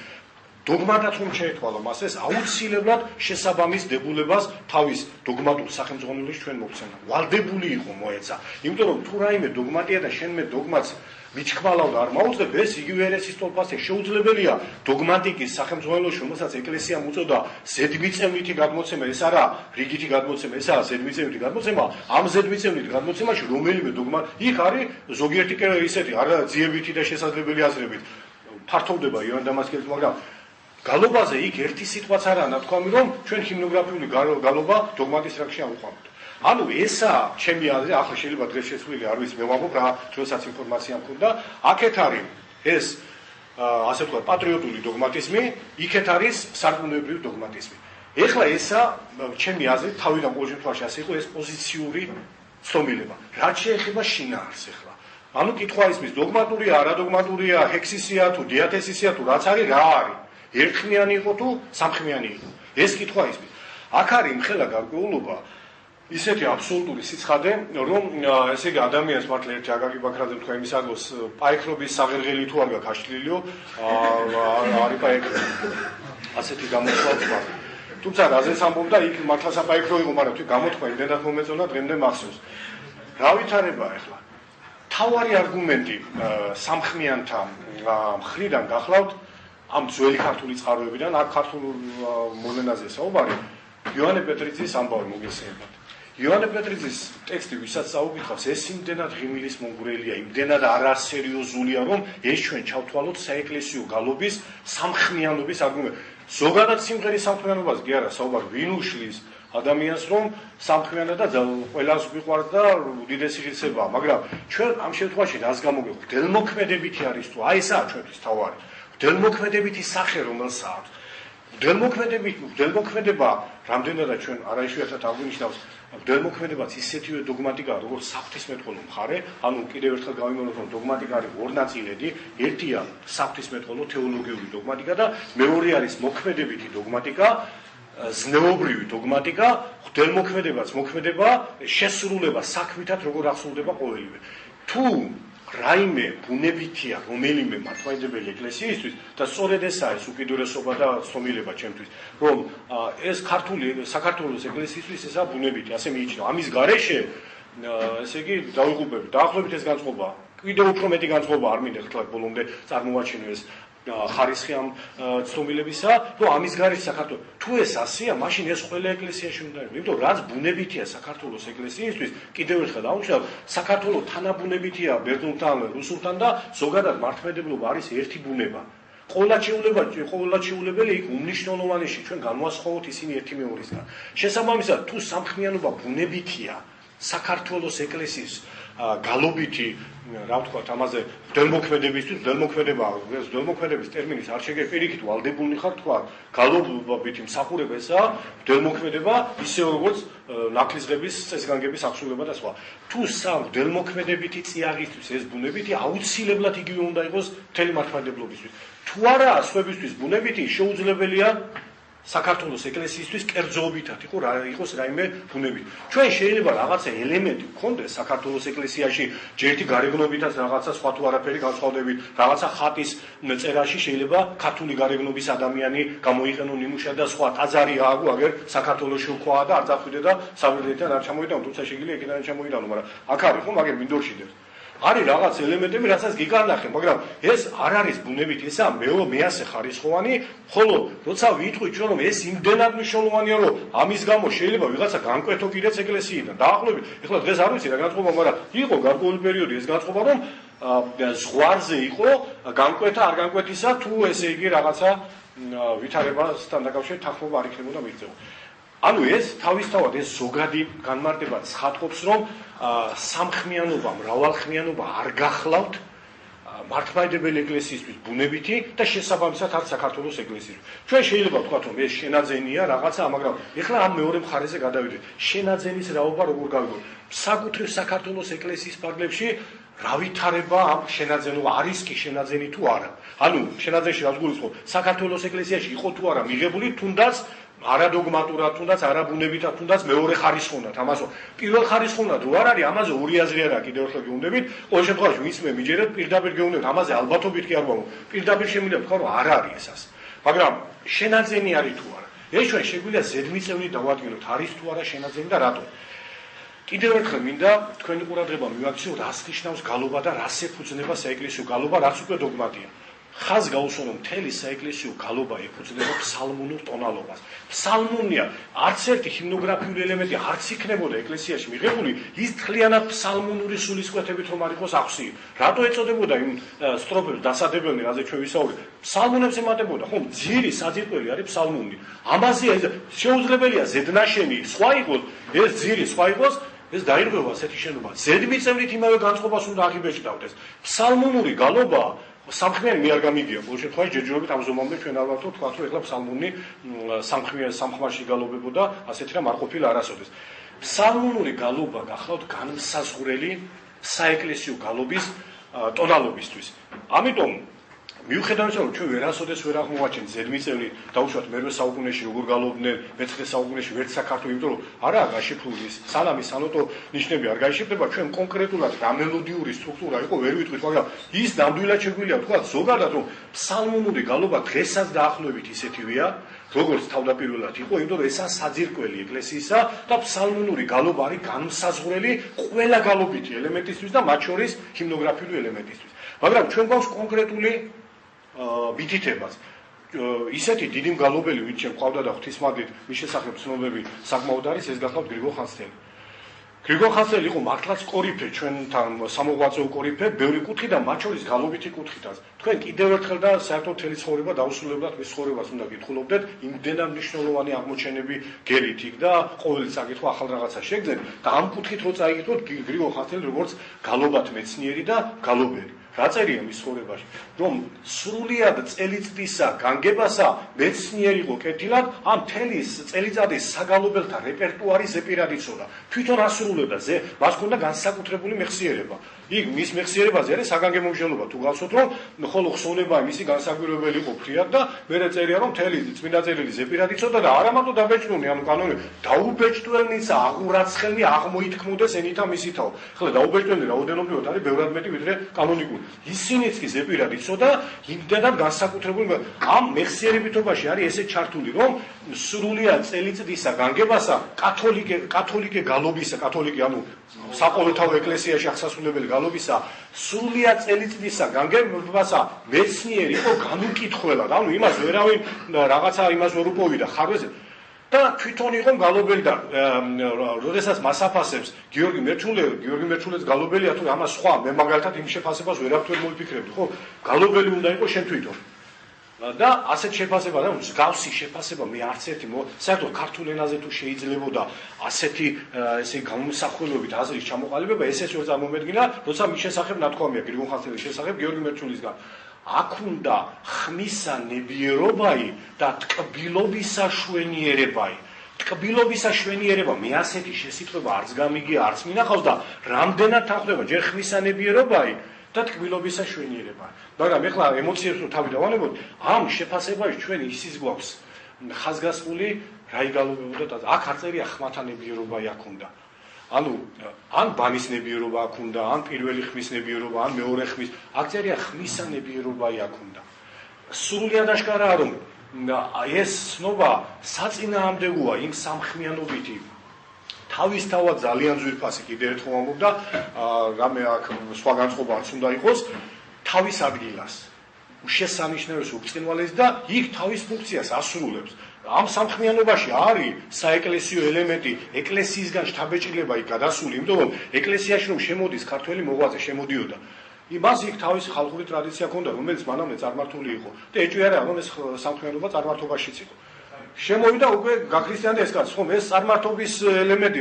დოგმატად რომ შეეთვალა მას, ეს აუცილებლად შესაბამის დებულებას თავის დოგმატურ სახელმძღვანელოში ჩვენ მოგცემდა. ვალდებული იყო მოეცა, იმიტომ რომ თუ რაიმე დოგმატია და შენ მე დოგმატს მიჩქმალავდა არ მაუწყებ, ეს იგივე ერესის თვალსაჩინო შეუძლებელია დოგმატიკის სახელმძღვანელოში, რომელსაც ეკლესიამ უწოდა ზედმიწევნითი გადმოცემა, ეს არა რიგითი გადმოცემა, ესაა ზედმიწევნითი გადმოცემა. ამ ზედმიწევნით გადმოცემაში რომელიმე დოგმა იქ არის ზოგიერთი ისეთი არა ძიებითი და შესაძლებელი აზრებით ფართოვდება იოანე დამასკელის, მაგრამ გალობაზე იქ ერთი სიტყვაც არაა ნათქვამი, რომ ჩვენ ჰიმნოგრაფიული გალობა დოგმატის რანგში ავიყვანოთ. ანუ ესაა ჩემი აზრი, ახლა შეიძლება დღეს შეცვლილი არ ვიცი, მე ვამბობ რა, როდესაც ინფორმაცია მქონდა, აქეთ არის ეს ასე ვთქვათ პატრიოტული დოგმატიზმი, იქეთ არის სარწმუნოებრივი დოგმატიზმი. ეხლა ესა ჩემი აზრით თავიდან ყოველ შემთხვევაში ასე იყო ეს პოზიციური ცნობილება. რაც შეეხება შინაარს ეხლა. ანუ კითხვა ისმის დოგმატურია, არადოგმატურია, ჰექსისია თუ დიათესისია თუ რაც არის, რა არის? ერთხმიანი იყო თუ სამხმიანი იყო? ეს კითხვა ისმის. აქ არის იმხელა გარკვეულობა ისეთი აბსოლუტური სიცხადე, რომ ესე იგი ადამიანს მართლა ერთი აკაკი ბაქრაძე თქვა იმის აგოს პაიქრობის საღერღელი თუ არ გაქვს აშლილიო, არის პაიქრო. ასეთი გამოცხადება. თუმცა რაზეც ამბობდა, იქ მართლა საპაიქრო იყო, მაგრამ თუ გამოთქვა იმდენად მომეწონა, დღემდე მახსოვს. რა ვითარება ახლა? თავარი არგუმენტი სამხმიანთა მხრიდან გახლავთ ამ ძველი ქართული წყაროებიდან, აქ ქართულ მოვლენაზე საუბარი, იოანე პეტრიძის ამბავი მოგესწრებათ. იოანე პეტრიძის ტექსტი, ვისაც წაუკითხავს, ეს იმდენად ღიმილის მომგვრელია, იმდენად არასერიოზულია, რომ ეს ჩვენ ჩავთვალოთ საეკლესიო გალობის სამხმიანობის არგუმენტი. ზოგადად სიმღერის სამხმიანობას კი არა, საუბარი ვინ უშლის ადამიანს, რომ სამხმიანად და ყველას მიყვარს და უდიდესი ღირსებაა, მაგრამ ჩვენ ამ შემთხვევაში რას გამოგეღო? ღვთელმოქმედებითი არის თუ აი ესაა ჩვენთვის თავარი. ღვთელმოქმედებითი სახე რომელსაა. ღვთელმოქმედება რამდენადაც ჩვენ არაიშვიათად აღვნიშნავს, ღვთელმოქმედებაც ისეთივე დოგმატიკაა, როგორც საღვთისმეტყველო მხარე, ანუ კიდევ ერთხელ გავიმეორებ, რომ დოგმატიკა არის ორნაწილედი, ერთია საღვთისმეტყველო თეოლოგიური დოგმატიკა და მეორე არის მოქმედებითი დოგმატიკა, ზნეობრივი დოგმატიკა, ღვთელმოქმედებაც მოქმედება, შესრულება საქმითად როგორ ახსოვდება ყოველივე. თუ რაიმე ბუნებითია რომელიმე მართლმადიდებელი ეკლესიისთვის და სწორედ ესაა ეს უკიდურესობა და ცნობილება ჩემთვის, რომ ეს საქართველოს ეკლესიისთვის ესაა ბუნებითი, ასე მიიჩნევა. ამის გარეშე ესე იგი დავიღუპებით, დაახლოებით ეს განწყობა, კიდევ უფრო მეტი განწყობა არ მინდა ხლა ბოლომდე წარმოვაჩინო ეს ხარისხი ამ ცნობილებისა, რომ ამის გარეშე საქართველოს თუ ეს ასეა, მაშინ ეს ყველა ეკლესიაში უნდა იყოს. იმიტომ რაც ბუნებითია საქართველოს ეკლესიისთვის, კიდევ ერთხელ დავუშვებ, საქართველოს თანაბუნებითია ბერძნულთან, რუსულთან და ზოგადად მართლმადიდებლობა არის ერთი ბუნება. ყოვლადჩეულებელი იქ უმნიშვნელოვანესი ჩვენ განვასხვაოთ ისინი ერთი მეორისგან. შესაბამისად, თუ სამხმიანობა ბუნებითია საქართველოს ეკლესიის გალობითი, რა ვთქვათ, ამაზე ველმოქმედებისთვის, ველმოქმედების ტერმინის არ შეგე პირიქით ვალდებულნი ხარ თქვა, გალობითი მსახურება ესაა, ველმოქმედება ისე როგორც ნათლისღების წესგანგების აღსრულება და სხვა. თუ ველმოქმედებითი წიაღისთვის ეს ბუნებითი აუცილებლად იგივე უნდა იყოს მთელი მართლმადიდებლობისთვის. თუ არა, სხვებისთვის ბუნებითი შეუძლებელია საქართველოს ეკლესიისთვის კერძოობითად იყოს რაიმე ბუნებით. ჩვენ შეიძლება რაღაცა ელემენტი გქონდეს საქართველოს ეკლესიაში, ჯერ ერთი გარეგნობითაც რაღაცა სხვა თუ არაფერი განსხვავდებით, რაღაცა ხატის წერაში შეიძლება ქართული გარეგნობის ადამიანი გამოიყენონ ნიმუშად და სხვა ტაძარი ააგო, აგერ საქართველოში უხვაა და არ წახვიდე და საბერძნეთიდან არ ჩამოიტანო, თუმცა შეგიძლია იქიდან ჩამოიტანო, მაგრამ აქ არის ხო, მაგერ მინდორშიდებს. არის რაღაც ელემენტები, რასაც გიგანახე, მაგრამ ეს არ არის ბუნებით, ესაა მეასე ხარისხოვანი, ხოლო როცა ვიტყვით ჩვენ რომ ეს იმდენად მნიშვნელოვანია, რომ ამის გამო შეიძლება ვიღაცა განკვეთო კიდეც ეკლესიიდან. დაახლოებით, ეხლა დღეს არ ვიცი რა განწყობა, მაგრამ იყო გარკვეული პერიოდი ეს განწყობა, რომ ზღვარზე იყო განკვეთა არ განკვეთისა, თუ ესე იგი რაღაცა ვითარებასთან დაკავშირებით თანხმობა არ იქნებოდა მიღწევა. ანუ ეს თავისთავად ეს ზოგადი განმარტება ცხადყოფს, რომ სამხმიანობა, მრავალხმიანობა არ გახლავთ მართლმადიდებელი ეკლესიისთვის ბუნებითი და შესაბამისად არც საქართველოს ეკლესიისთვის. ჩვენ შეიძლება ვთქვათ, რომ ეს შენაძენია რაღაცა, მაგრამ ეხლა ამ მეორე მხარეზე გადავიდეთ. შენაძენის რაობა როგორ გავიგოთ? საკუთრივ საქართველოს ეკლესიის პარკლებში რა ვითარება ამ შენაძენობა არის კი შენაძენი თუ არა? ანუ შენაძენში რაც გულისხმობ, საქართველოს ეკლესიაში იყო თუ არა მიღებული, თუნდაც არადოგმატურად, თუნდაც არაბუნებითად, თუნდაც მეორე ხარისხოვნად, ამასო. პირველ ხარისხოვნად რო არ არის, ამაზე ორი აზრი არა, კიდევ ერთხელ გეუბნებით, ყოველ შემთხვევაში ვისმე მიჯერეთ, პირდაპირ გეუბნებით, ამაზე ალბათობით კი არ ვამბობ. პირდაპირ შემიძლია ვთქვა, რომ არ არის ესას. მაგრამ შენაძენი არის თუ არა? ეს ჩვენ შეგვიძლია ზედმიწევნით დავადგინოთ, არის თუ არა შენაძენი და რატო? კიდევ ერთხელ მინდა თქვენი ყურადღება მივაქციოთ, რას ნიშნავს გალობა და რას ეფუძნება საეკლესიო გალობა, რაც უკვე დოგმატია. ხაზ გაუსვრო, რომ მთელი საეკლესიო გალობა ეფუძნება ფსალმუნურ ტონალობას. ფსალმუნია არც ერთი ჰიმნოგრაფიული ელემენტი არც იქნებოდა ეკლესიაში მიღებული, ის თლიანად ფსალმუნური სულისკვეთებით რომ არ იყოს ახსი. რატო ეწოდებოდა იმ სტროფებს დასადებელნი, რაზე ჩვენ ვისაუბრეთ? ფსალმუნებს ემატებოდა, ხომ? ძირი საძირკველი არის ფსალმუნი. ამაზე შეუძლებელია ზედნაშენი სხვა იყოს, ეს ძირი სხვა იყოს, ეს დაირღვევა ასეთი შენობა. ზედმიწევნით იმავე განწყობას უნდა აღიბეჭდავდეს. ფსალმუნური გალობა სამხმიანი მე არ გამიგია, ყოველ შემთხვევაში ჯერჯერობით ამ ზომამდე ჩვენ არ ვართ თქვა, რომ ეხლა ფსალმუნი სამხმარში გალობებოდა, ასეთი რამ არ ყოფილა არასოდეს. ფსალმუნური გალობა გახლავთ განმსაზღვრელი საეკლესიო გალობის ტონალობისთვის. ამიტომ მიუხედავად იმისა, რომ ჩვენ ვერასოდეს ვერ აღმოვაჩენთ ზედმიწევნით, დაუშვათ მერვე საუკუნეში როგორ გალობდნენ, მე-19 საუკუნეში ვერც საქართველოს, იმიტომ რომ არაა გაშიფრული სანამ ის სანოტო ნიშნები არ გაიშიფრება, ჩვენ კონკრეტულად რა მელოდიური სტრუქტურა იყო ვერ ვიტყვით, მაგრამ ის ნამდვილად შეგვიძლია ვთქვა ზოგადად, რომ ფსალმუნური გალობა დღესაც დაახლოებით ისეთივეა, როგორც თავდაპირველად იყო, იმიტომ რომ ესაა საძირკველი ეკლესიისა და ფსალმუნური გალობა არის განმსაზღვრელი ყველა გალობითი ელემენტისთვის და მათ შორის ჰიმნოგრაფიული ელემენტისთვის. მაგრამ ჩვენ გვაქვს კონკრეტული მითითებას. ისეთი დიდი მგალობელი, ვინც შეყვავდა და ღვთისმადლით მის შესახებ ცნობები საკმაოდ არის, ეს გახლავთ გრიგოლ ხანძთელი. გრიგოლ ხანძთელი იყო მართლაც კორიფე, ჩვენთან სამოღვაწეო კორიფე, ბევრი კუთხით და მათ შორის გალობითი კუთხითაც. თქვენ კიდევ ერთხელ და საერთოდ მთელი ცხოვრება დაუსრულებლად მის ცხოვრებას უნდა გითხულობდეთ, იმდენად მნიშვნელოვანი აღმოჩენები გელით იქ და ყოველი წაკითხვა ახალ რაღაცა შეგძენ და ამ კუთხით რო წაიგეთოთ გრიგოლ ხანძთელი როგორც გალობათ მეცნიერი და გალობელი. რა წერია მის ცხოვრებაში, რომ სრულიად წელიწადისა განგებასა მეცნიერი იყო კეთილად, ამ მთელი წელიწადის საგალობელთა რეპერტუარი ზეპირად იცოდა. თვითონ ასრულებდა, მას ჰქონდა განსაკუთრებული მეხსიერება. იქ მის მეხსიერებაზე არის საგანგებო მნიშვნელობა. თუ გახსოვთ, რომ ხოლო ხსოვნება მისი განსაგვირებელი იყო ფრიად და მერე წერია, რომ მთელი წმინდა წერილი ზეპირად იცოდა და არა მარტო დაბეჭდული, ანუ კანონი დაუბეჭდველნისა აღურაცხელნი აღმოითქმოდეს ენითა მისითაო. ხოლო დაუბეჭდველნი რაოდენობრივად არის ბევრად მეტი ვიდრე კანონიკური. ისინიც კი ზეპირად იცოდა იმდენად განსაკუთრებული ამ მეხსიერებითობაში არის ესე ჩართული რომ სრულიად წელიწადისა განგებასა კათოლიკე გალობისა კათოლიკე ანუ საყოველთაო ეკლესიაში აღსასრულებელი გალობისა სრულიად წელიწადისა განგებასა მეცნიერი იყო განუკითხველად ანუ იმას ვერავინ რაღაცა იმას ვერ უპოვიდა ხარვეზე და თვითონ იყო გალობელი და როდესაც მას აფასებს გიორგი მერჩულეც გალობელია თუ ამას სხვა მე მაგალითად იმ შეფასებას ვერავითარ მოიფიქრებდი ხო გალობელი უნდა იყოს შენ თვითონ და ასეთ შეფასება და მსგავსი შეფასება მე არც ერთი საერთოდ ქართულ ენაზე თუ შეიძლებოდა ასეთი ესე გამოსახულობით აზრის ჩამოყალიბება ესეც ვერ წარმომედგინა როცა მის შესახებ ნათქვამია გრიგოლ ხანძთელის შესახებ გიორგი მერჩულისგან აქ უნდა ხმისა ნებიერობაი და ტკბილობისა შვენიერებაი. ტკბილობისა შვენიერება მე ასეთი შესიტყვება არც გამიგია, არც მინახავს და რამდენად თანხდება ჯერ ხმისა ნებიერობაი და ტკბილობისა შვენიერება. მაგრამ ეხლა ემოციებს რო თავი დავანებოთ, ამ შეფასებაში ჩვენ ისიც გვაქვს ხაზგასმული რა იგალობებოდა და აქ არ წერია ხმათა ნებიერობაი აქ უნდა. ანუ ან ბანის ნებიერობა აქ უნდა, ან პირველი ხმის ნებიერობა, ან მეორე ხმის, აქ წერია ხმისა ნებიერობაი აქ უნდა. სრულიად აშკარაა რომ ეს ცნობა საწინააღმდეგოა იმ სამხმიანობითი თავისთავად ძალიან ძვირფასი კიდევ ერთხელ ვამბობ და რამე აქ სხვა განწყობა არც უნდა იყოს თავის ადგილას უშესანიშნავეს უბრწყინვალეს და იქ თავის ფუნქციას ასრულებს. ამ სამხმიანობაში არის საეკლესიო ელემენტი, ეკლესიისგან შთაბეჭდილება იქ გადასული, იმიტომ რომ ეკლესიაში რომ შემოდის ქართველი მოღვაწე შემოდიოდა. იმას იქ თავისი ხალხური ტრადიცია ჰქონდა, რომელიც მანამდე წარმართული იყო და ეჭვია რომ ეს სამხმიანობა წარმართობაშიც იყო. შემოვიდა უკვე გაქრისტიანდა ეს კაცი, ხომ ეს წარმართობის ელემენტი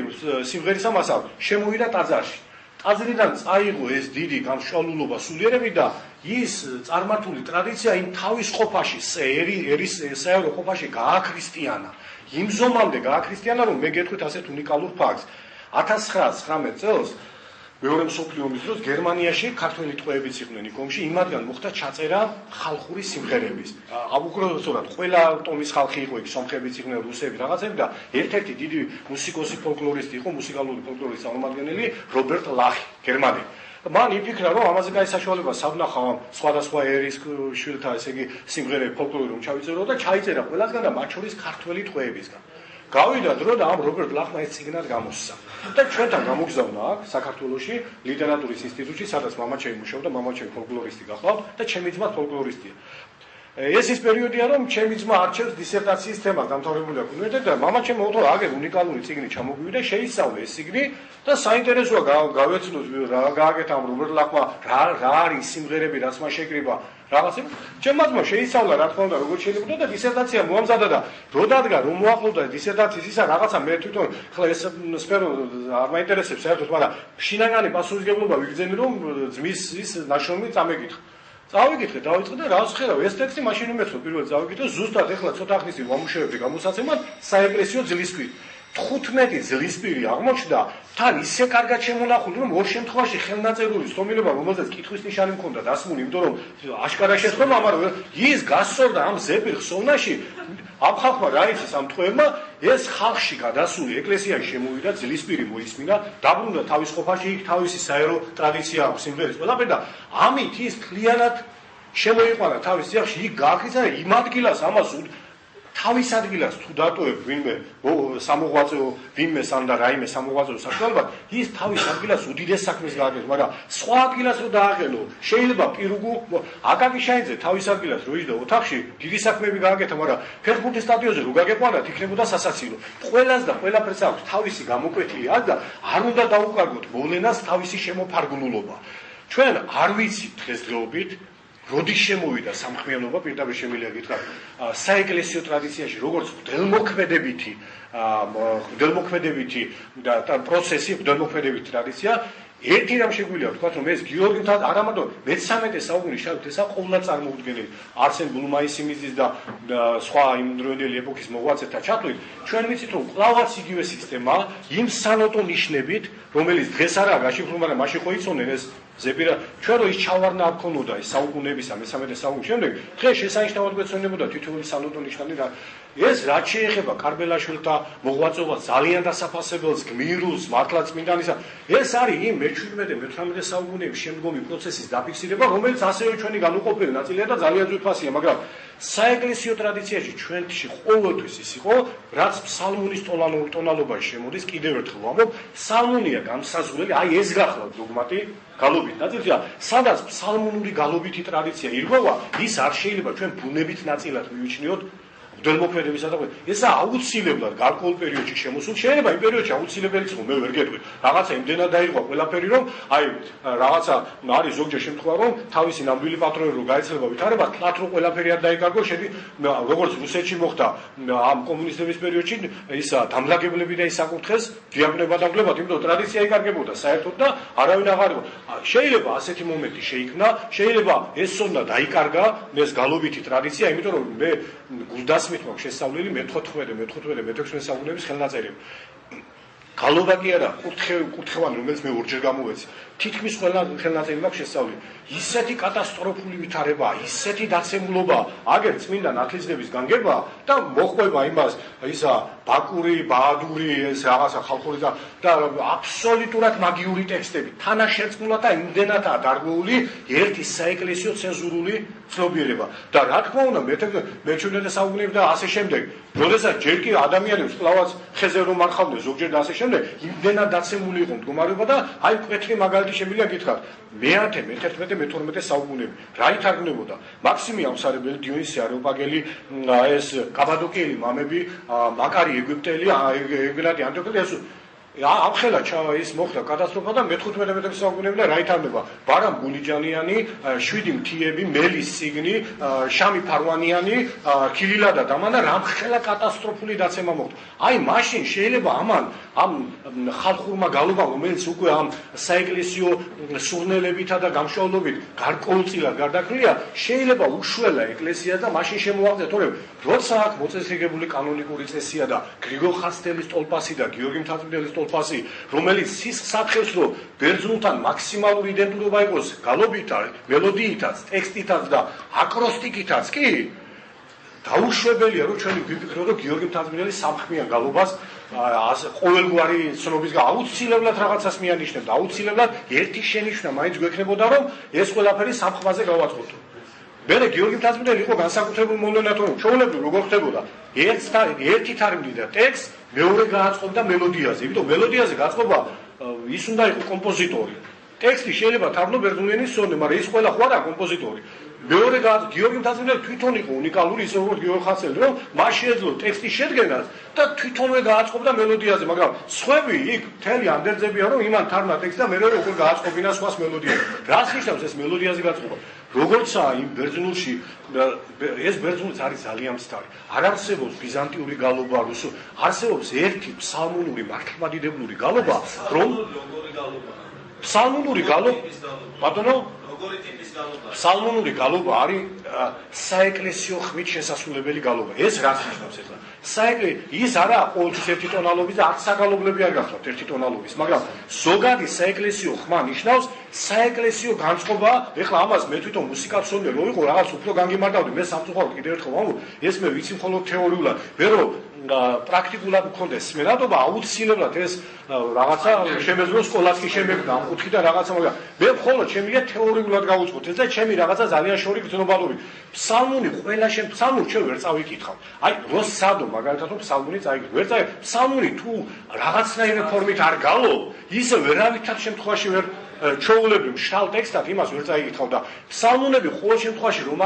სიმღერის ამასა შემოვიდა ტაძარში. ტაძრიდან წაიღო ეს დიდი გამშვალულობა სულიერები და ის წარმართული ტრადიცია იმ თავის ყოფაში, საერო ყოფაში გააქრისტიანა. იმ ზომამდე გააქრისტიანა, რომ მე გეტყვით ასეთ უნიკალურ ფაქტს. 1919 წელს მეორე მსოფლიო ომის დროს გერმანიაში ქართველი ტყვეებიც იყვნენ იკომში, იმათგან მოხდა ჩაწერა ხალხური სიმღერების. უბრალოდ ყველა ტომის ხალხი იყო იქ, სომხებიც იყვნენ, რუსები, რაღაცები და ერთ-ერთი დიდი მუსიკოსი ფოლკლორისტი იყო, მუსიკალური ფოლკლორის წარმომადგენელი რობერტ ლახი, გერმანელი. მან იფიქრა, რომ ამაზე კაი საშუალება სავნახავ ამ სხვადასხვა ერის შვილთა, ესე იგი, სიმღერები ფოლკლორი რომ ჩავიწერო და ჩაიწერა ყველასგან და მათ შორის ქართველი ტყვეებისგან. გავიდა დრო და ამ რობერტ ლახმა ეს წიგნად გამოსცა. და ჩვენთან გამოგზავნა აქ საქართველოში ლიტერატურის ინსტიტუტში, სადაც მამაჩემი მუშაობდა, მამაჩემი ფოლკლორისტი გახლავთ და ჩემი ძმა ფოლკლორისტია. ეს ის პერიოდია, რომ ჩემი ძმა არჩევს დისერტაციის თემას დამთავრებული აქვს უნივერსიტეტი და მამაჩემი მოთხოვა აგერ უნიკალური წიგნი ჩამოგვივიდა, შეისწავლე ეს წიგნი და საინტერესოა გავეცნოთ რა გააკეთა ამ რობერტ ლახმა, რა არის სიმღერები, რაც მას შეკრიბა. რაღაცები ჩემმა ძმა შეისწავლა რა თქმა უნდა როგორ შეიძლება და დისერტაცია მოამზადა და რო დადგა რომ მოახლოვდა დისერტაციის ისა რაღაცა მე თვითონ ხლა ეს სფერო არ მაინტერესებს საერთოდ მაგრამ შინაგანი პასუხისმგებლობა ვიგრძენი რომ ძმის ის ნაშრომი წამეკითხა წავიკითხე დავიწყე და რას ხედავ ეს ტექსტი მაშინ უმეცო პირველად წავიკითხე ზუსტად ეხლა ცოტა ხნის წინ ვამუშავებდი გამოსაცემად საეკლესიო ძლისკვით 15 ძლისპირი აღმოჩნდა თან ისე კარგად შემონახული რომ ორ შემთხვევაში ხელნაწერული სტომილება რომელზეც კითხვის ნიშანი მქონდა დასმული იმიტომ რომ აშკარა შეცდომა მაგრამ ის გასწორდა ამ ზეპირ ხსოვნაში ამ ხალხმა რა იცის ამ ტყვეებმა ეს ხალხში გადასული ეკლესიაში შემოვიდა ძლისპირი მოისმინა დაბრუნდა თავის ყოფაში იქ თავისი საერო ტრადიცია აქვს სიმღერის ყველაფერი და ამით ის მთლიანად შემოიყვანა თავის სიახში იქ გააქრიცა იმ ადგილას ამას თავის ადგილას თუ დატოვებ ვინმე სამოღვაწეო ვინმეს ან და რაიმე სამოღვაწეო საშუალებად ის თავის ადგილას უდიდეს საქმეს გააკეთებს მაგრამ სხვა ადგილას რო დააღელო შეიძლება პირუგუ აკაკი შაინძე თავის ადგილას რო იჯდა ოთახში დიდი საქმეები გააკეთა მაგრამ ფეხბურთის სტადიონზე რო გაგეყვანათ იქნებოდა სასაცილო ყველას და ყველაფერს აქვს თავისი გამოკვეთილი აქვს და არ უნდა დაუკარგოთ მოვლენას თავისი შემოფარგლულობა ჩვენ არ ვიცით დღესდღეობით როდის შემოვიდა სამხმიანობა პირდაპირ შემიძლია გითხრათ საეკლესიო ტრადიციაში როგორც ღვთელმოქმედებითი და პროცესი ღვთელმოქმედებითი ტრადიცია ერთი რამ შეგვიძლია ვთქვათ რომ ეს გიორგითან არამარტო მე-13 საუკუნის შავით ესა ყოვლად წარმოუდგენელი არსენ ბლუმაისიმიძის და სხვა იმდროინდელი ეპოქის მოღვაწეთა ჩათვლით ჩვენ ვიცით რომ კლავაც იგივე სისტემა იმ სანოტო ნიშნებით რომელიც დღეს არაა გაშიფრული მაგრამ მაშინ ხო იცოდნენ ეს ზეპირა ჩვენ რო ის ჩავარნა არ ქონოდა ის საუკუნეებისა მე-13 საუკუნის შემდეგ დღეს შესანიშნავად გვეცნობოდა თითოეული სალუტო ნიშანი და ეს რაც შეეხება კარბელაშვილთა მოღვაწეობას ძალიან დასაფასებელს გმირულს მართლაწმინდანისა ეს არის იმ მე-17-მე-18 საუკუნეების შემდგომი პროცესის დაფიქსირება რომელიც ასევე ჩვენი განუყოფელი ნაწილია და ძალიან ძვირფასია მაგრამ საეკლესიო ტრადიციაში ჩვენში ყოველთვის ის იყო რაც ფსალმუნის ტონალობაში შემოდის კიდევ ერთხელ ვამბობ ფსალმუნია განსაზღვრელი აი ეს გახლავთ დოგმატი გალობით ნაწილია სადაც ფსალმუნური გალობითი ტრადიცია ირღვევა ის არ შეიძლება ჩვენ ბუნებით ნაწილად მივიჩნიოთ მღვდელმოქმედებისა და ესა აუცილებლად გარკვეულ პერიოდში შემოსულ შეიძლება იმ პერიოდში აუცილებელიც ხო მე ვერ გეტყვი რაღაცა იმდენად დაირღვა ყველაფერი რომ აი რაღაცა არის ზოგჯერ შემთხვევა რომ თავისი ნამდვილი პატრონი რო გაეცლება ვითარება თლათ რო ყველაფერი არ დაიკარგო შედი როგორც რუსეთში მოხდა ამ კომუნისტების პერიოდში ისა დამლაგებლები და ის საკურთხეს დიაგნოზება დაგლებათ იმიტომ ტრადიცია იკარგებოდა საერთოდ და არავინ აღარ იყო შეიძლება ასეთი მომენტი შეიქმნა შეიძლება ეს სონდა დაიკარგა ეს გალობითი ტრადიცია იმიტომ რომ მე გულდას მithმაქვს შესწავლილი მე-15-მე-16 საუკუნეების ხელნაწერები. გალობა კი არა, კურთხევანი, რომელიც მე ორჯერ გამოვეცი. თითქმის ყველა ხელნაწერი მაქვს შესწავლილი. ისეთი კატასტროფული ვითარება, ისეთი დაცემულობა, აგერ წმინდა ნათლისღების განგება და მოხვება იმას, ისა ბაკური, ბაადური, ეს რაღაცა ხალხური და აბსოლუტურად მაგიური ტექსტები. თანაშერწყმულად და იმდენადაა დარღვეული ერთი საეკლესიო ცენზურული ცნობიერება. და რა თქმა უნდა, მე-17 საუკუნეებში და ასე შემდეგ, როდესაც ჯერ კი ადამიანებს კლავაც ხეზე რომ მარხავდნენ ზოგჯერ და ასე შემდეგ, იმდენად დაცემული იყო მდგომარეობა და აი მკვეთრი მაგალითი შემიძლია გითხრათ. მე-10, მე-11, მე-12 საუკუნეები რა ითარგმნებოდა? მაქსიმე ამსარებელი, დიონისე არეოპაგელი, ეს კაბადოკიელი მამები, მაკარი ეგვიპტელი, ეგნატი ანტიოქელი ეს ამხელა ის მოხდა კატასტროფა და მე-15 საუკუნეებში და რა ითარგმნება? ბარამ გულიჯანიანი, 7 მთიები, მელის ციგნი, შამი ფარვანიანი, ქილილა და დამანა რამხელა კატასტროფული დაცემა მოხდა. აი მაშინ შეიძლება ამ ხალხურმა გალობამ რომელიც უკვე ამ საეკლესიო სურნელებითა და გამშვალდობით გარკვეულწილად გარდაქმნილია, შეიძლება უშველა ეკლესია და მაშინ შემოაღწია, თორემ როცა აქ მოწესრიგებული კანონიკური წესია და გრიგოლ ხანძთელის ტოლპასი და გიორგი მთაწმიდელის ტოლპასი, რომელიც სისხლს ათხევს, რომ ბერძნულთან მაქსიმალური იდენტურობა იყოს გალობითაც, მელოდიითაც, ტექსტითაც და აკროსტიკითაც კი დაუშვებელია, რომ ჩვენი გვიფიქროთ, რომ გიორგი მთაწმიდელი სამხმიან გალობას ყოველგვარი ცნობის აუცილებლად რაღაცას მიანიშნებდა, აუცილებლად ერთი შენიშვნა მაინც გვექნებოდა, რომ ეს ყველაფერი სამხმაზე გავაწყობთ. მერე გიორგი მთაწმიდელი იყო განსაკუთრებული მოვლენა, თორემ ჩვეულებრივ როგორ ხდებოდა? ერთი თარგმნიდა ტექსტს, მეორე გააწყობდა მელოდიაზე. იმიტომ მელოდიაზე გაწყობა ის უნდა იყოს კომპოზიტორი. ტექსტი შეიძლება თარგმნო ბერძნულენის სონე, მაგრამ ის ყველა ხო არა კომპოზიტორი. მეორე გიორგი მთაწმიდელი თვითონ იყო უნიკალური, ისე როგორც გიორგი ხანძთელი, რომ მას შეეძლო ტექსტის შედგენას და თვითონვე გააწყობდა მელოდიაზე, მაგრამ სხვები იქ მთელი ანდერძებია, რომ იმან თარგმნა ტექსტი და მერე როგორ გააწყობინა სხვას მელოდიაზე. რას ნიშნავს ეს მელოდიაზე გაწყობა? როგორცაა იმ ბერძნულში ეს ბერძნულიც არის ძალიან მცდარი. არ არსებობს ბიზანტიური გალობა, არსებობს ერთი ფსალმუნური მართლმადიდებლური გალობა, რომ ფსალმუნური გალობა, ბატონო, როგორი ტიპის გალობა? ფსალმუნური გალობა არის საეკლესიო ხმით შესასრულებელი გალობა. ეს რას ნიშნავს ახლა? ის არა ყოველთვის ერთი ტონალობის და 10 საგალობლები არ გახლავთ ერთი ტონალობის, მაგრამ ზოგადი საეკლესიო ხმა ნიშნავს საეკლესიო განწყობა. ეხლა ამას მე თვითონ მუსიკაცონე რო იყო რაღაც უფრო განგიმარდავდი, მე სამწუხაროდ კიდევ ერთხელ ვამბობ, ეს მე ვიცი მხოლოდ თეორიულად, მე რო პრაქტიკულად მქონდეს სმენადობა, აუცილებლად ეს რაღაცა შემეძლო სკოლას კი შემეგდა ამ კუთხით და რაღაცა, მაგრამ მე მხოლოდ შემიძლია თეორიულად გავუწყოთ ეს და ჩემი რაღაცა ძალიან შორი გრძნობალური. ფსალმუნი ყველა ფსალმუნს ჩვენ ვერ წავიკითხავ. აი როს სადო მაგალითად რომ ფსალმუნი წაიკითხავ. ვერ წავიკითხავ. ფსალმუნი თუ რაღაცნაირი ფორმით არ გალო, ისე ვერავითარ შემთხვევაში ვერ ჩვეულებრივ შალ ტექსტად იმას ვერ წაიკითხავ და ფსალმუნები ყოველ შემთხვევაში რომ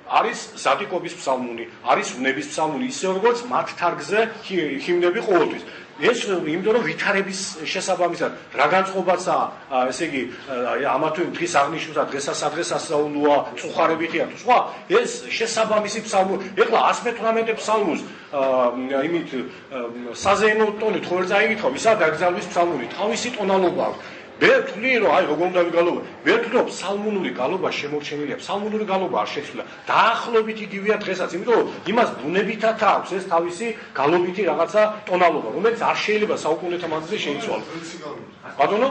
არის ზადიკობის ფსალმუნი, არის უნების ფსალმუნი, ისე როგორც მათ თარგზე ჰიმნები ყოველთვის. ეს იმიტომ რომ ვითარების შესაბამისად რა განწყობაცაა, ესე იგი ამა თუ იმ დღის აღნიშვნა, დღესასადღეს ასწაულოა, წუხარებითია თუ სხვა, ეს შესაბამისი ფსალმუნი. ეხლა 118 ფსალმუნს იმით საზეიმო ტონით ხო ვერ წაიკითხავ, ისა დაკრძალვის ფსალმუნი, თავისი ტონალობა აქვს. მე ვთვლი რომ აი როგორ უნდა ვიგალობა მე ვთვლი რომ ფსალმუნური გალობა შემორჩენილია ფსალმუნური გალობა არ შეცვლა დაახლოებით იგივეა დღესაც იმიტომ რომ იმას ბუნებითად აქვს ეს თავისი გალობითი რაღაცა ტონალობა რომელიც არ შეიძლება საუკუნეთა მანძილზე შეიცვალოს ბატონო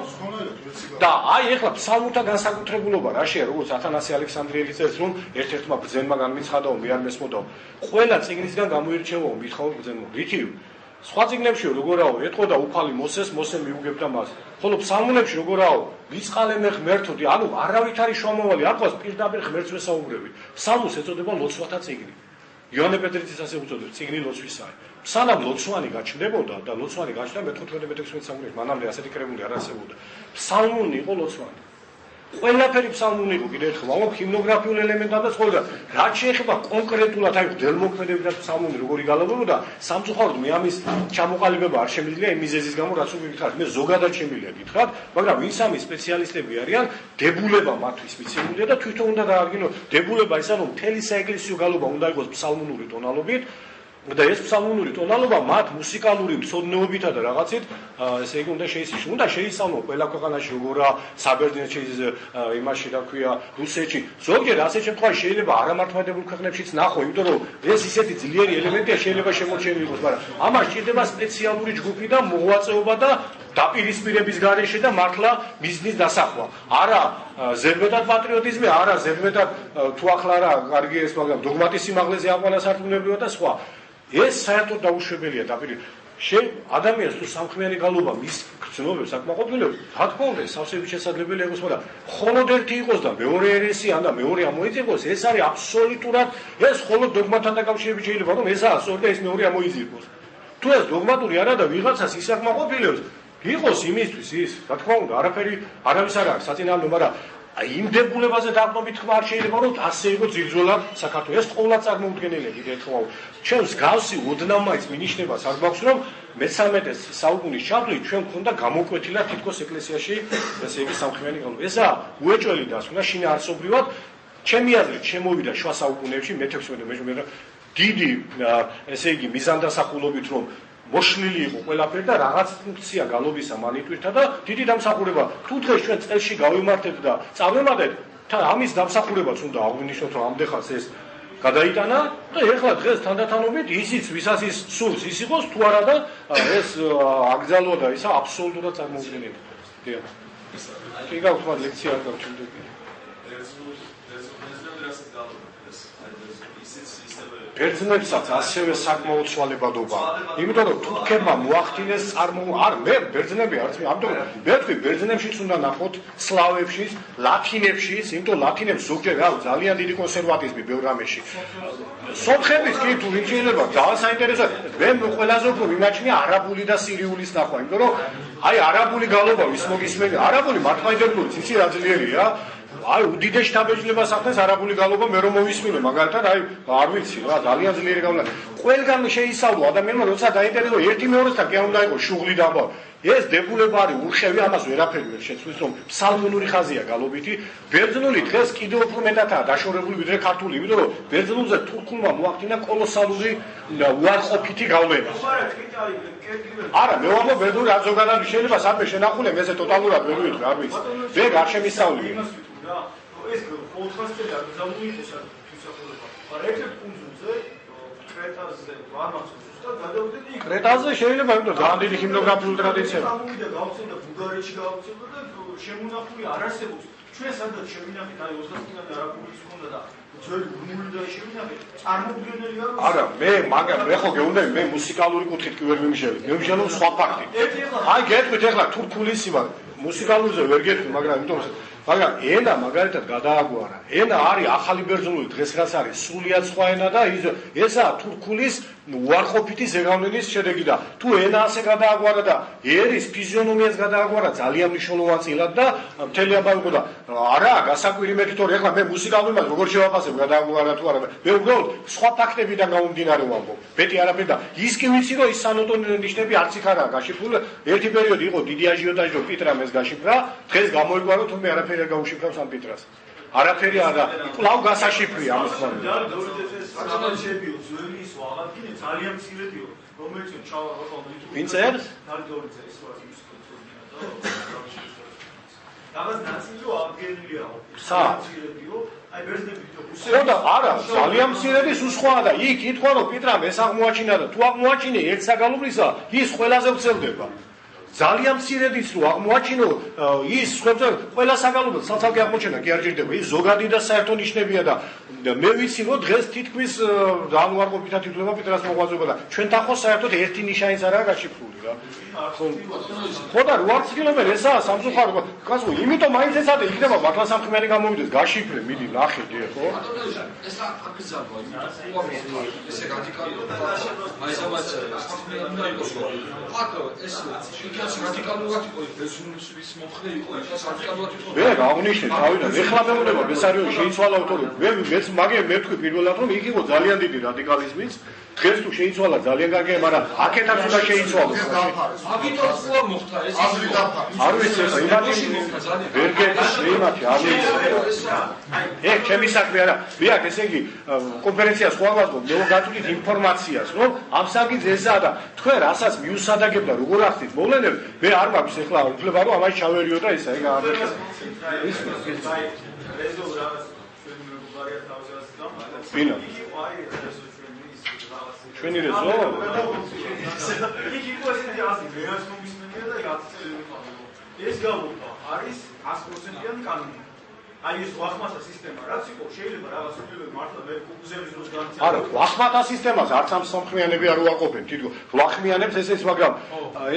და აი ეხლა ფსალმურთა განსაკუთრებულობა რა შეა როგორც ათანასე ალექსანდრიელი წერს რომ ერთ-ერთმა ბრძენმა განმიცხადაო მე არ მესმოდაო ყველა წიგნისგან გამოირჩევაო მითხაო ბრძენმა რითი სხვა წიგნებში როგორაო ეტყოდა უფალი მოსეს მოსე მიუგებდა მას ხოლო ფსალმუნებში როგორაო ვიწყალე მე ღმერთოდი ანუ არავით არის შუამავალი არ ყავს პირდაპირ ღმერთს ვესაუბრები ფსალმუნს ეწოდება ლოცვათა წიგნი იოანე პეტრიცის ასე უწოდებს წიგნი ლოცვისაა სანამ ლოცვანი გაჩნდებოდა და ლოცვანი გაჩნდა მე-15-16 საუკუნეში მანამდე ასეთი კრებული არ არსებობდა ფსალმუნი იყო ლოცვანი ყველაფერი ფსალმუნი იყო კიდევ ერთხელ ვამბობ ჰიმნოგრაფიულ ელემენტებსაც ხოლმე რაც შეეხება კონკრეტულად აი ველმოქმედებიდან ფსალმუნი როგორი გალობებოდა სამწუხაროდ მე ამის ჩამოყალიბება არ შემიძლია იმ მიზეზის გამო რაც უგიქრათ მე ზოგადად შემიძლია გითხრათ მაგრამ ვინც ამის სპეციალისტები არიან დებულება მათთვის მიცემულია და თვითონ უნდა დაადგინოს დებულება ისა რომ მთელი საეკლესიო გალობა უნდა იყოს ფსალმუნური ტონალობით და ეს ფსალმუნური ტონალობა მათ მუსიკალური მცოდნეობითა და რაღაცით ესე იგი უნდა შეისწავლოს. უნდა შეისწავლოს ყველა ქვეყანაში როგორა საბერძნეთში იმაში რა ქვია რუსეთში. ზოგიერთ ასეთ შემთხვევაში შეიძლება არამართლმადიდებლურ ქვეყნებშიც ნახო, იმიტომ რომ ეს ისეთი ძლიერი ელემენტია შეიძლება შემორჩენილი იყოს, მაგრამ ამას სჭირდება სპეციალური ჯგუფი და მოღვაწეობა და დაპირისპირების გარეშე და მართლა ბიზნეს დასახვა. არა ზედმეტად პატრიოტიზმი, არა ზედმეტად თუ ახლა რა კარგი ეს მაგრამ დოგმატის სიმაღლეზე აყვანა სარწმუნოებრივად და სხვა. ეს საერთოდ დაუშვებელია დაპირისპირება. ადამიანს თუ სამხმიანი გალობა მის გრძნობებს აკმაყოფილებს, რა თქმა უნდა, სავსებით შესაძლებელია იყოს, მაგრამ მხოლოდ ერთი იყოს და მეორე ერესიან და მეორე ამოიწიროს, ეს არის აბსოლუტურად ეს მხოლოდ დოგმათან დაკავშირებით შეიძლება, რომ ესაა სწორი და ეს მეორე ამოიწიროს. თუ ეს დოგმატური არა და ვიღაცას ის აკმაყოფილებს, იყოს იმისთვის ის, რა თქმა უნდა, არავის არ აქვს საწინააღმდეგო, მაგრამ აი იმ დებულებაზე დაყრდნობით ხმა არ შეიძლება რომ ასე იყო ძილძვლა საქართველოს. ეს ყოველად წარმოუდგენელია კიდევ ერთხელ. ჩვენს გავსი ოდნავ მაინც მინიშნებას არ გვაქვს რომ მე-13 საუკუნის ჩათვლით ჩვენ გქონდა გამოკვეთილად თითქოს ეკლესიაში ესე იგი სამხმიანი გალობა. ესა უეჭველი დასკვნა შინაარსობრივად ჩემი აზრით შემოვიდა შუა საუკუნეებში მე-16 დიდი ესე იგი მიზანდასახულობით რომ მოშლილი იყო ყველაფერი და რაღაც ფუნქცია გალობისა მანიტვირთა და დიდი დამსახურება. თუ დღეს ჩვენ წელში გავიმართეთ და წავემატეთ, თან ამის დამსახურებაც უნდა აღვნიშნოთ, რომ ამდეხას ეს გადაიტანა და ეხლა დღეს თანდათანობით ისიც ვისაც ის სურს ის იყოს თუ არა და ეს აკრძალვა და ისა აბსოლუტურად წარმოუდგენელია. დიახ. კი გავხმართ ლექცია არ გავჩნდება. ბერძნებსაც ასევე საკმაოდ სვალებადობა. იმიტომ რომ თურქებმა მოახდინეს არ მე ბერძნები არც მე ამიტომ მე ბერძნებშიც უნდა ნახოთ, სლავებშიც, ლათინებშიც, იმიტომ ლათინებს ზოგჯერ რა ძალიან დიდი კონსერვატიზმი ბევრ რამეში. სომხების კი თუ ვინ შეიძლება ძალიან საინტერესოა. მე ყველაზე უფრო მიმაჩნია არაბული და სირიულის ნახვა, იმიტომ რომ აი არაბული გალობა ვის მოგისმენია, არაბული მართლმადიდებლური ციცი რა ძლიერია. აი უდიდეს შთაბეჭდილებას ახდენს არაბული გალობა მე რომ მოვისმინე მაგალითად აი არ ვიცი რა ძალიან ძლიერი გავლა ყველგან შეისწავლო ადამიანმა როცა დაინტერესო ერთი მეორესთან კი არ უნდა იყოს შუღლი დაბა ეს დებულება არის ურხევი ამას ვერაფერი ვერ შეცვლის რომ ფსალმუნური ხაზია გალობითი ბერძნული დღეს კიდევ უფრო მეტადაა დაშორებული ვიდრე ქართული იმიტომ რომ ბერძნულზე თურქულმა მოახდინა კოლოსალური უარყოფითი გავლენა არა მე ვამბობ ბერძნული არ ზოგადად შეიძლება სამე შენახული მეზე ტოტალურად ვერ ვიტყვი არ ვიცი მე არ შემისწავლე და ეს ხოთხასთან დამოიხეს თვისაყოლება. მაგრამ ერთ კუნძულზე კრეტაზე ვამახსოვს და გადავდები იქ. კრეტაზე შეიძლება იმიტომ ძალიან დიდი ჰიმნოგრაფიული ტრადიცია. გამოვიდა გავცემდა ბულგარეთში გავცემდა და შემონახული არ არსებობს. ჩვენ სადაც შევინახეთ აი 29 არაბულის ხონდა და ძველი გუნული და შევინახეთ წარმოუდგენელი არა მე მაგრამ მე ხო გეუბნები მე მუსიკალური კუთხით კი ვერ მიმშევი. მე ვიმშევ სხვა ფაქტი. აი გეტყვით ახლა თურქულის იმა მუსიკალურზე ვერ გეტყვი მაგრამ იმიტომ მაგრამ ენა მაგალითად გადააგვარა. ენა არის ახალი ბერძნული დღეს რაც არის სრულიად სხვა ენა და ესაა თურქულის უარყოფითი ზეგავლენის შედეგი და თუ ენა ასე გადააგვარა და ერის ფიზიონომიას გადააგვარა ძალიან მნიშვნელოვანად და მთელი აბანო და არა გასაკვირი მეთოდი ახლა მე მუსიკალურმა როგორ შევაფასებ გადააგვარა თუ არა მე უბრალოდ სხვა ფაქტებიდან გამომდინარე ვამბობ. მეტი არაფერი და ის კი ვიცი რომ ის სანოტო ნიშნები არც იქ არაა გაშიფრული. ერთი პერიოდი იყო დიდი აჟიოტაჟი რომ პიტრამ ეს გაშიფრა დღეს გამოიგვარო თუ მე არაფერი არ გავუშიფრავს ამ პიტრას. არაფერი არა კვლავ გასაშიფრია ამის მომენტ. სამაშებიო ძველი ის აღადგინე ძალიან მცირედიო რომელიც ჩავა ვინ წერს? ნარდოლიძე ის ვარ ის რაღაც ნაწილო აღგენილია. სამცირედიო, აი ბერძნებითო. ხოდა არა, ძალიან მცირედის უსხვაა და იქ ითქვა რომ პიტრამ ეს აღმოაჩინა და თუ აღმოაჩინე ერთ საგალობლისა, ის ყველაზე ვრცელდება. ძალიან მცირედიც რო აღმოაჩინო ის ხებზე ყველა საგალობლად საცალკე აღმოჩენა კი არ ჭირდება. ის ზოგადი და საერთო ნიშნებია და მე ვიცი რომ დღეს თითქმის განუარყოფითად ითვლება პიტრას მოღვაწეობა და ჩვენთან ხო საერთოდ ერთი ნიშანიც არაა გაშიფრული რა. ხოდა რო არ ცდილობენ ესაა სამწუხარო კაცო, იმიტომ მაინც ეს არის იქნება მართლა სამხმიანი გამოვიდეს გაშიფრე, მიდი ნახე დიახ ხო? ეს აკრძალვა, ესე რადიკალია. აი საბაც უნდა იყოს რომ ფაქტო ეს რადიკალურად იყო ბერძნების მომხრე იყო ეს რადიკალურად იყო. მე გავნიშნე თავიდან ეხლა მეუბნება ბესარიონ შეიცვალა ავტორი. მეც მაგე მე თქვი პირველად რომ იქ იყო ძალიან დიდი რადიკალიზმიც. დღეს თუ შეიცვალა ძალიან კარგია, მაგრამ აქეთაც უნდა შეიცვალოს. მაგიტომ ხო მოხდა ეს არ ვიცი ეს იმათი ბერგერის იმათი არ ვიცი. ეგ ჩემი საქმე არა. მე აქ ესე იგი კონფერენციას ხო ავაგო, მე გაწვდით ინფორმაციას, რომ ამ საკითხს ესაა და თქვენ რასაც მიუსადაგებ და როგორ ახდით მოვლენები, მე არ მაქვს ეხლა უფლება რომ ამას ჩავერიო და ისა ეგ არ არის. ის რეზო რაღაც ჩვენი მეგობარია თავზას და ბინა ჩვენი რეზო იქ იყო ესეთი ასი ვერას მომისმენია და 10 წელი ვიყავ. ეს გამოვიდა არის 100%-იანი კანონი. აი ეს ვახმატა სისტემა რაც იყო შეიძლება რაღაც უბრალოდ მართლა მე უგზების დროს განცემა. არა, ვახმატა სისტემას არც ამ სამხმიანები არ უარყოფენ. თითქოს ვახმიანებს ესეც, მაგრამ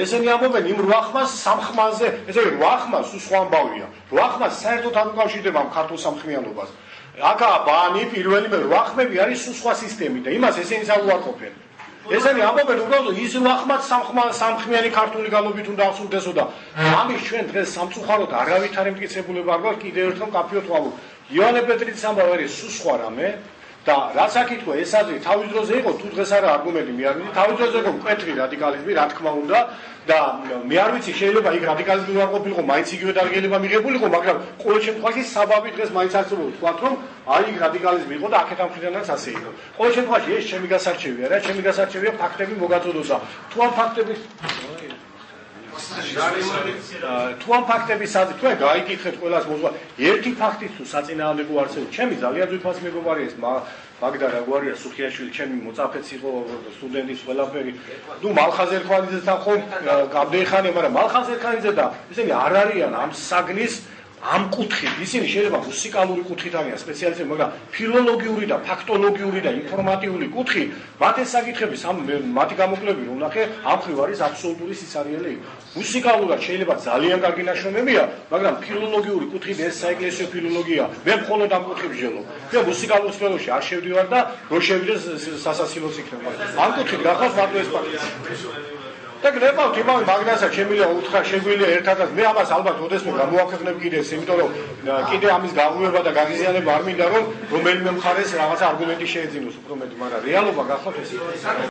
ესენი ამბობენ იმ ვახმას სამხმაზე, ესე იგი ვახმას სხვა ამბავია. ვახმას საერთოდ არ უკავშირდება ამ ქართულ სამხმიანობას. აკა ბანი პირველი მე ვახმები არის სხვა სისტემი და იმას ესენი არ უარყოფენ. ესენი ამბობენ უბრალოდ ის ვახმაც სამხმიანი ქართული გალობით უნდა აღსრულდესო და ამის ჩვენ დღეს სამწუხაროდ არავითარი მტკიცებულება არ გვაქვს კიდევ ერთხელ კაფიოთ ვამბობ. იონე პეტრიძის ამბავი არის სხვა რამე და რაც აკითხვა ეს აზრი თავის დროზე იყო, თუ დღეს არა არგუმენტი მე არ ვიცი, თავის დროზე იყო მკვეთრი რადიკალიზმი, რა თქმა უნდა და მე არ ვიცი შეიძლება იქ რადიკალიზმი არ ყოფილიყო, მაინც იგივე დარგილება მიღებულიყო, მაგრამ ყოველ შემთხვევაში საბაბი დღეს მაინც არსებობს, თქვათ რომ აი იქ რადიკალიზმი იყო და აქეთ ამ მხრიდანაც ასე იყო. ყოველ შემთხვევაში ეს ჩემი გასარჩევია რა, ჩემი გასარჩევია ფაქტები მოგაწოდოს და თუ ამ ფაქტების თუ ამ ფაქტების აზრი თქვენ გაიგიხეთ ყველას მოზღვა ერთი ფაქტის თუ საწინააღმდეგო არსებობს ჩემი ძალიან ძვირფას მეგობარია ეს მაგდა რაგვარია სუხიაშვილი ჩემი მოწაფეც იყო სტუდენტის ყველაფერი ნუ მალხაზ ერქვანიძესთან ხომ გამდეიხანე მაგრამ მალხაზ ერქვანიძე და ისინი არ არიან ამ საგნის ამ კუთხით ისინი შეიძლება მუსიკალური კუთხით არიან სპეციალისტები მაგრამ ფილოლოგიური და ფაქტოლოგიური და ინფორმატიული კუთხი მათ ეს საკითხები მათი გამოკვლევები რომ ნახე ამ ხრივ არის აბსოლუტური სიცარიელე მუსიკალურად შეიძლება ძალიან კარგი ნაშრომებია მაგრამ ფილოლოგიური კუთხით ეს საეკლესიო ფილოლოგია მე მხოლოდ ამ კუთხით ვжелო მე მუსიკალურ სფეროში არ შევდივარ და რო შევიდეს სასაცილოც იქნება ამ კუთხით გახავს მარტო ეს ფაქტი და გნებავთ იმავე მაგნასაც შემიძლია უთხრა შეგვიძლია ერთადაც მე ამას ალბათ ოდესმე გამოაქვეყნებ კიდეს იმიტომ რომ კიდე ამის გაღვივება და გაღიზიანება არ მინდა რომ რომელიმე მხარეს რაღაცა არგუმენტი შეეძინოს უფრო მეტი მაგრამ რეალობა გახავთ ეს